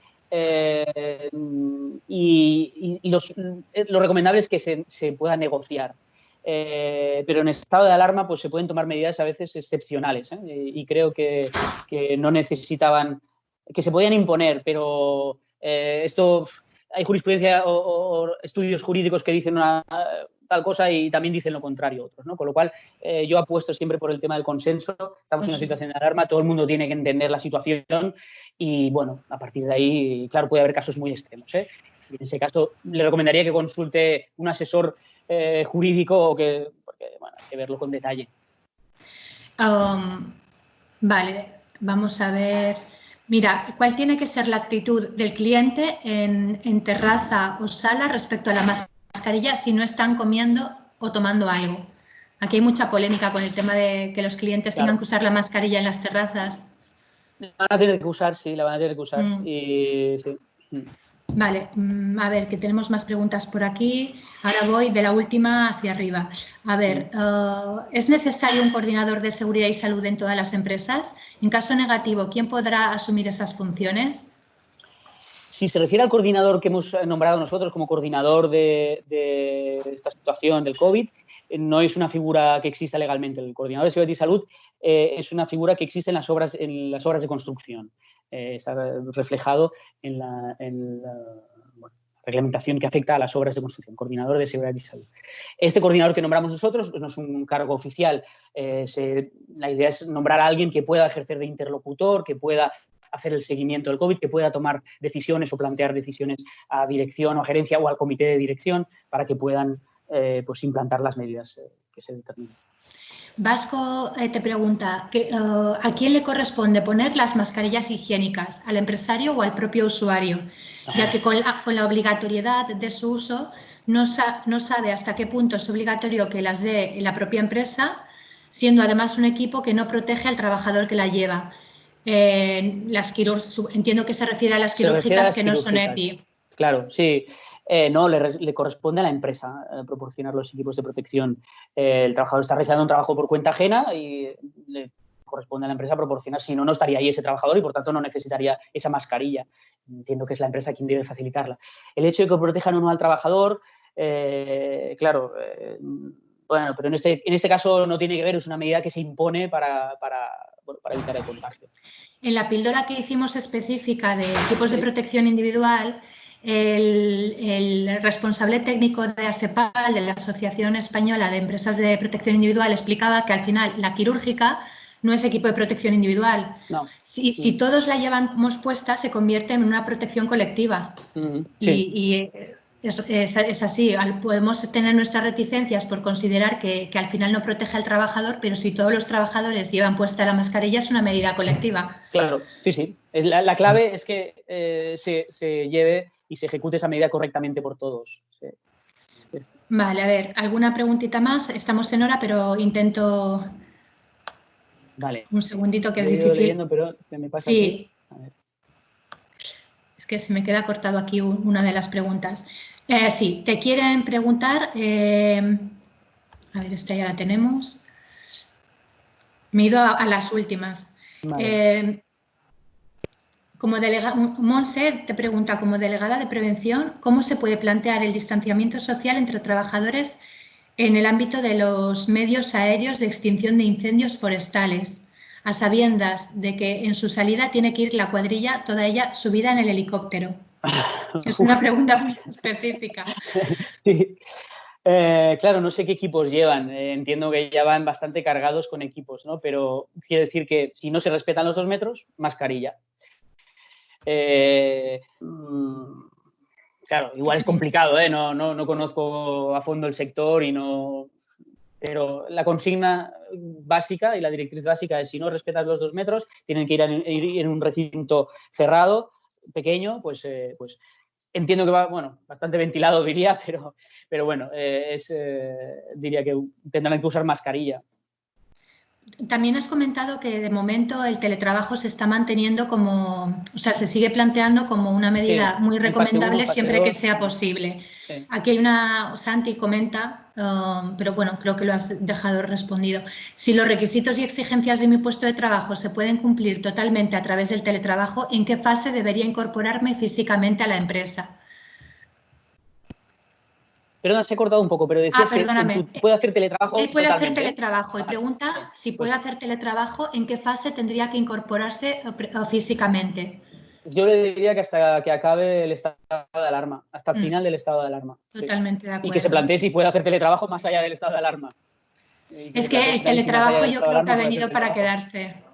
y lo recomendable es que se pueda negociar. Pero en estado de alarma pues se pueden tomar medidas a veces excepcionales y creo que no necesitaban, que se podían imponer, pero esto hay jurisprudencia o estudios jurídicos que dicen tal cosa y también dicen lo contrario otros, ¿no? Con lo cual yo apuesto siempre por el tema del consenso. Estamos en una situación de alarma, todo el mundo tiene que entender la situación y bueno, a partir de ahí, claro, puede haber casos muy extremos, y en ese caso le recomendaría que consulte un asesor jurídico porque bueno, hay que verlo con detalle. Vale, vamos a ver. Mira, ¿cuál tiene que ser la actitud del cliente en terraza o sala respecto a la mascarilla si no están comiendo o tomando algo? Aquí hay mucha polémica con el tema de que los clientes tengan que usar la mascarilla en las terrazas. La van a tener que usar, sí, la van a tener que usar. Y, sí. Vale, a ver, que tenemos más preguntas por aquí. Ahora voy de la última hacia arriba. A ver, ¿es necesario un coordinador de seguridad y salud en todas las empresas? En caso negativo, ¿quién podrá asumir esas funciones? Si se refiere al coordinador que hemos nombrado nosotros como coordinador de esta situación del COVID, no es una figura que exista legalmente. El coordinador de seguridad y salud es una figura que existe en las obras de construcción. Está reflejado en la reglamentación que afecta a las obras de construcción, coordinador de seguridad y salud. Este coordinador que nombramos nosotros no es un cargo oficial. La idea es nombrar a alguien que pueda ejercer de interlocutor, que pueda hacer el seguimiento del COVID, que pueda tomar decisiones o plantear decisiones a dirección o a gerencia o al comité de dirección para que puedan pues implantar las medidas que se determinen. Vasco te pregunta, ¿a quién le corresponde poner las mascarillas higiénicas? ¿Al empresario o al propio usuario? Ya que con la obligatoriedad de su uso no sabe hasta qué punto es obligatorio que las dé la propia empresa, siendo además un equipo que no protege al trabajador que la lleva. Entiendo que se refiere a las quirúrgicas que no son EPI. Claro, sí. No, le corresponde a la empresa proporcionar los equipos de protección. El trabajador está realizando un trabajo por cuenta ajena y le corresponde a la empresa proporcionar, si no, no estaría ahí ese trabajador y por tanto no necesitaría esa mascarilla. Entiendo que es la empresa quien debe facilitarla. El hecho de que protejan o no al trabajador, claro, bueno, pero en este caso no tiene que ver, es una medida que se impone para evitar el contagio. En la píldora que hicimos específica de equipos de protección individual, el responsable técnico de ASEPAL, de la Asociación Española de Empresas de Protección Individual, explicaba que al final la quirúrgica no es equipo de protección individual. No. Si todos la llevamos puesta, se convierte en una protección colectiva. Sí. Y es así. Podemos tener nuestras reticencias por considerar que al final no protege al trabajador, pero si todos los trabajadores llevan puesta la mascarilla, es una medida colectiva. Claro, sí. La clave es que se lleve y se ejecute esa medida correctamente por todos. Sí. Vale, a ver, ¿alguna preguntita más? Estamos en hora, pero intento... Vale. Un segundito que Lo es he ido difícil. leyendo, pero ¿qué me pasa aquí? Sí, A ver. es que se me queda cortado aquí una de las preguntas. Sí, te quieren preguntar... a ver, esta ya la tenemos. Me he ido a las últimas. Vale. Monse te pregunta, como delegada de prevención, ¿cómo se puede plantear el distanciamiento social entre trabajadores en el ámbito de los medios aéreos de extinción de incendios forestales, a sabiendas de que en su salida tiene que ir la cuadrilla, toda ella subida en el helicóptero? Es una pregunta muy específica. Sí. Claro, no sé qué equipos llevan. Entiendo que ya van bastante cargados con equipos, ¿no? Pero quiero decir que si no se respetan los 2 metros, mascarilla. Claro, igual es complicado, ¿eh? No conozco a fondo el sector y no... Pero la consigna básica y la directriz básica es si no respetas los 2 metros, tienen que ir en un recinto cerrado, pequeño, pues entiendo que va, bueno, bastante ventilado diría, pero bueno, diría que tendrán que usar mascarilla. También has comentado que de momento el teletrabajo se está manteniendo como, o sea, se sigue planteando como una medida Sí, muy en fase 1, recomendable fase siempre que 2. sea posible. Sí. Aquí hay una, Santi comenta, pero bueno, creo que lo has dejado respondido. Si los requisitos y exigencias de mi puesto de trabajo se pueden cumplir totalmente a través del teletrabajo, ¿en qué fase debería incorporarme físicamente a la empresa? Perdón, se ha cortado un poco, pero decías que Perdóname. puede hacer teletrabajo Él puede hacer totalmente, ¿eh? teletrabajo y Vale, pregunta bien. si puede Pues hacer teletrabajo, en qué fase tendría que incorporarse físicamente. yo le diría que hasta que acabe el estado de alarma, hasta el Mm, final del estado de alarma. Sí. Totalmente de Y que se acuerdo. plantee si puede hacer teletrabajo más allá del estado de alarma. Y que Es se que plantee el también si más allá teletrabajo del yo estado de creo que ha alarma puede hacer venido para teletrabajo. quedarse.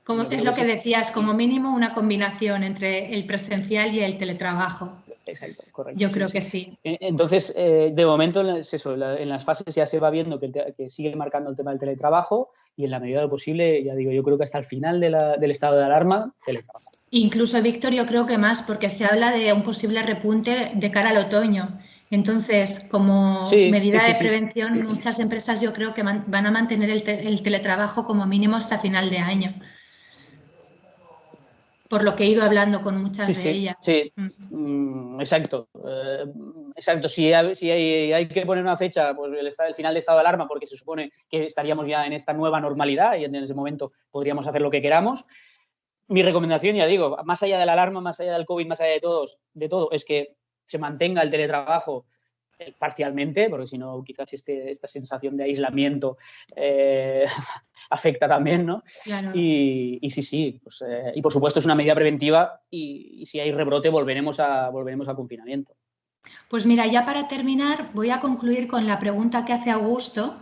Como, Yo es creo lo que que sí. decías, como mínimo una combinación entre el presencial y el teletrabajo. Exacto, correcto, Yo sí, creo que sí. sí. Entonces, de momento es eso, en las fases ya se va viendo que sigue marcando el tema del teletrabajo y en la medida de lo posible, ya digo, yo creo que hasta el final del estado de alarma, teletrabajo. Incluso, Víctor, yo creo que más, porque se habla de un posible repunte de cara al otoño. Entonces, como Sí, sí, medida sí, de sí. prevención, muchas empresas yo creo que van a mantener el teletrabajo como mínimo hasta final de año, por lo que he ido hablando con muchas Sí, de sí, ellas. sí. Exacto. Exacto. Si hay que poner una fecha, pues el final de estado de alarma, porque se supone que estaríamos ya en esta nueva normalidad y en ese momento podríamos hacer lo que queramos. Mi recomendación, ya digo, más allá de la alarma, más allá del COVID, más allá de todo, es que se mantenga el teletrabajo parcialmente, porque si no, quizás esta sensación de aislamiento afecta también, ¿no? Claro. Y sí, pues, y por supuesto es una medida preventiva y si hay rebrote volveremos a confinamiento. Pues mira, ya para terminar, voy a concluir con la pregunta que hace Augusto.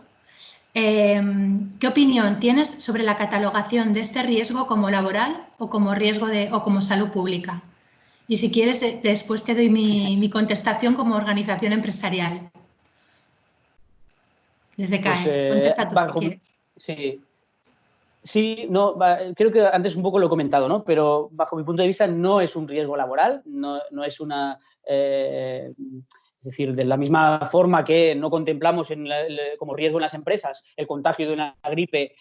¿Qué opinión tienes sobre la catalogación de este riesgo como laboral o como o como salud pública? Y si quieres, después te doy mi contestación como organización empresarial. Desde Pues CAE. Contesta tú si quieres. sí, sí, no, creo que antes un poco lo he comentado, ¿no? Pero bajo mi punto de vista no es un riesgo laboral, no es una... es decir, de la misma forma que no contemplamos como riesgo en las empresas el contagio de una gripe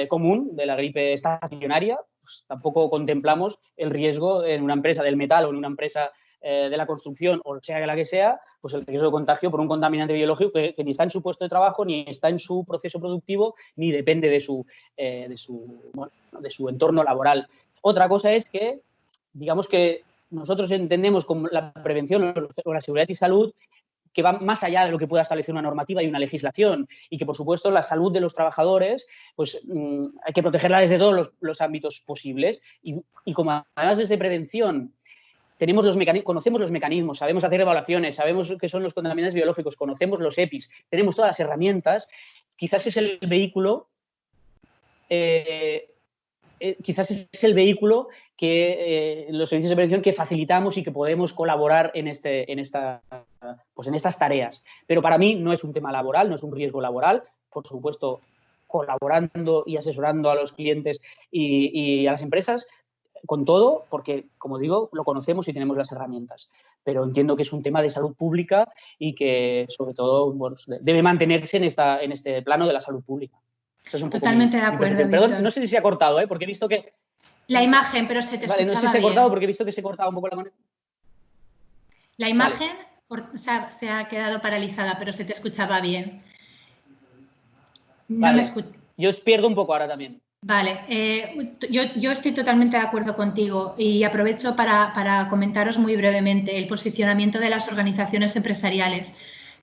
común, de la gripe estacionaria, pues tampoco contemplamos el riesgo en una empresa del metal o en una empresa de la construcción o sea la que sea, pues el riesgo de contagio por un contaminante biológico que ni está en su puesto de trabajo, ni está en su proceso productivo, ni depende de su entorno laboral. Otra cosa es que, digamos que nosotros entendemos como la prevención o la seguridad y salud que va más allá de lo que pueda establecer una normativa y una legislación y que, por supuesto, la salud de los trabajadores pues hay que protegerla desde todos los ámbitos posibles y como además desde prevención conocemos los mecanismos, sabemos hacer evaluaciones, sabemos qué son los contaminantes biológicos, conocemos los EPIs, tenemos todas las herramientas, quizás es el vehículo que los servicios de prevención que facilitamos y que podemos colaborar en estas tareas. Pero para mí no es un tema laboral, no es un riesgo laboral, por supuesto colaborando y asesorando a los clientes y a las empresas, con todo, porque, como digo, lo conocemos y tenemos las herramientas. Pero entiendo que es un tema de salud pública y que, sobre todo, bueno, debe mantenerse en este plano de la salud pública. Esa es un Totalmente poco de acuerdo, mi Víctor. Perdón, no sé si se ha cortado, porque he visto que... La imagen, pero se te escuchaba bien. No sé si se ha cortado porque he visto que se cortaba un poco la manera. La imagen se ha quedado paralizada, pero se te escuchaba bien. No me escucho. Yo os pierdo un poco ahora también. Vale, yo estoy totalmente de acuerdo contigo y aprovecho para comentaros muy brevemente el posicionamiento de las organizaciones empresariales.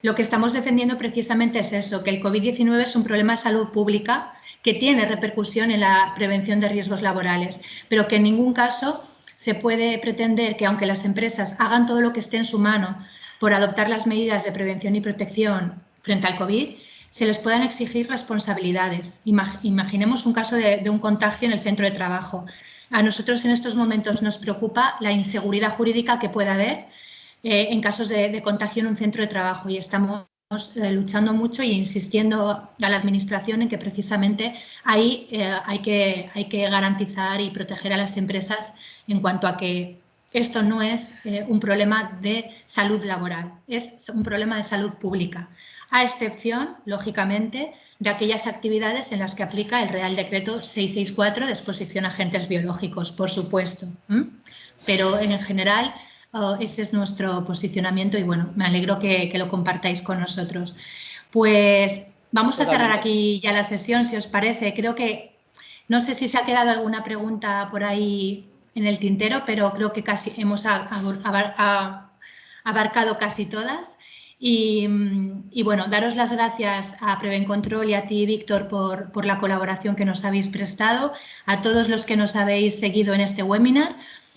Lo que estamos defendiendo precisamente es eso, que el COVID-19 es un problema de salud pública que tiene repercusión en la prevención de riesgos laborales, pero que en ningún caso se puede pretender que, aunque las empresas hagan todo lo que esté en su mano por adoptar las medidas de prevención y protección frente al COVID, se les puedan exigir responsabilidades. Imaginemos un caso de un contagio en el centro de trabajo. A nosotros en estos momentos nos preocupa la inseguridad jurídica que pueda haber en casos de contagio en un centro de trabajo y estamos luchando mucho e insistiendo a la Administración en que precisamente ahí hay que garantizar y proteger a las empresas en cuanto a que esto no es un problema de salud laboral, es un problema de salud pública, a excepción, lógicamente, de aquellas actividades en las que aplica el Real Decreto 664 de exposición a agentes biológicos, por supuesto. Pero en general ese es nuestro posicionamiento y bueno, me alegro que lo compartáis con nosotros. Pues vamos a cerrar aquí ya la sesión, si os parece. Creo que, no sé si se ha quedado alguna pregunta por ahí en el tintero, pero creo que casi hemos abarcado casi todas. Y bueno, daros las gracias a Prevencontrol y a ti, Víctor, por la colaboración que nos habéis prestado, a todos los que nos habéis seguido en este webinar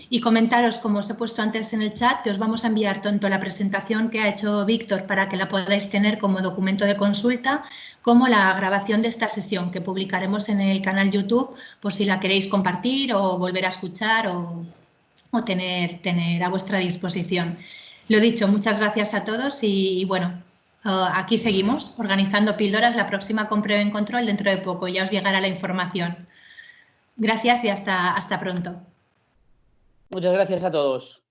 y comentaros, como os he puesto antes en el chat, que os vamos a enviar tanto la presentación que ha hecho Víctor para que la podáis tener como documento de consulta, como la grabación de esta sesión que publicaremos en el canal YouTube por si la queréis compartir o volver a escuchar o tener a vuestra disposición. Lo dicho, muchas gracias a todos y bueno, aquí seguimos organizando píldoras. La próxima con Prevencontrol dentro de poco, ya os llegará la información. Gracias y hasta pronto. Muchas gracias a todos.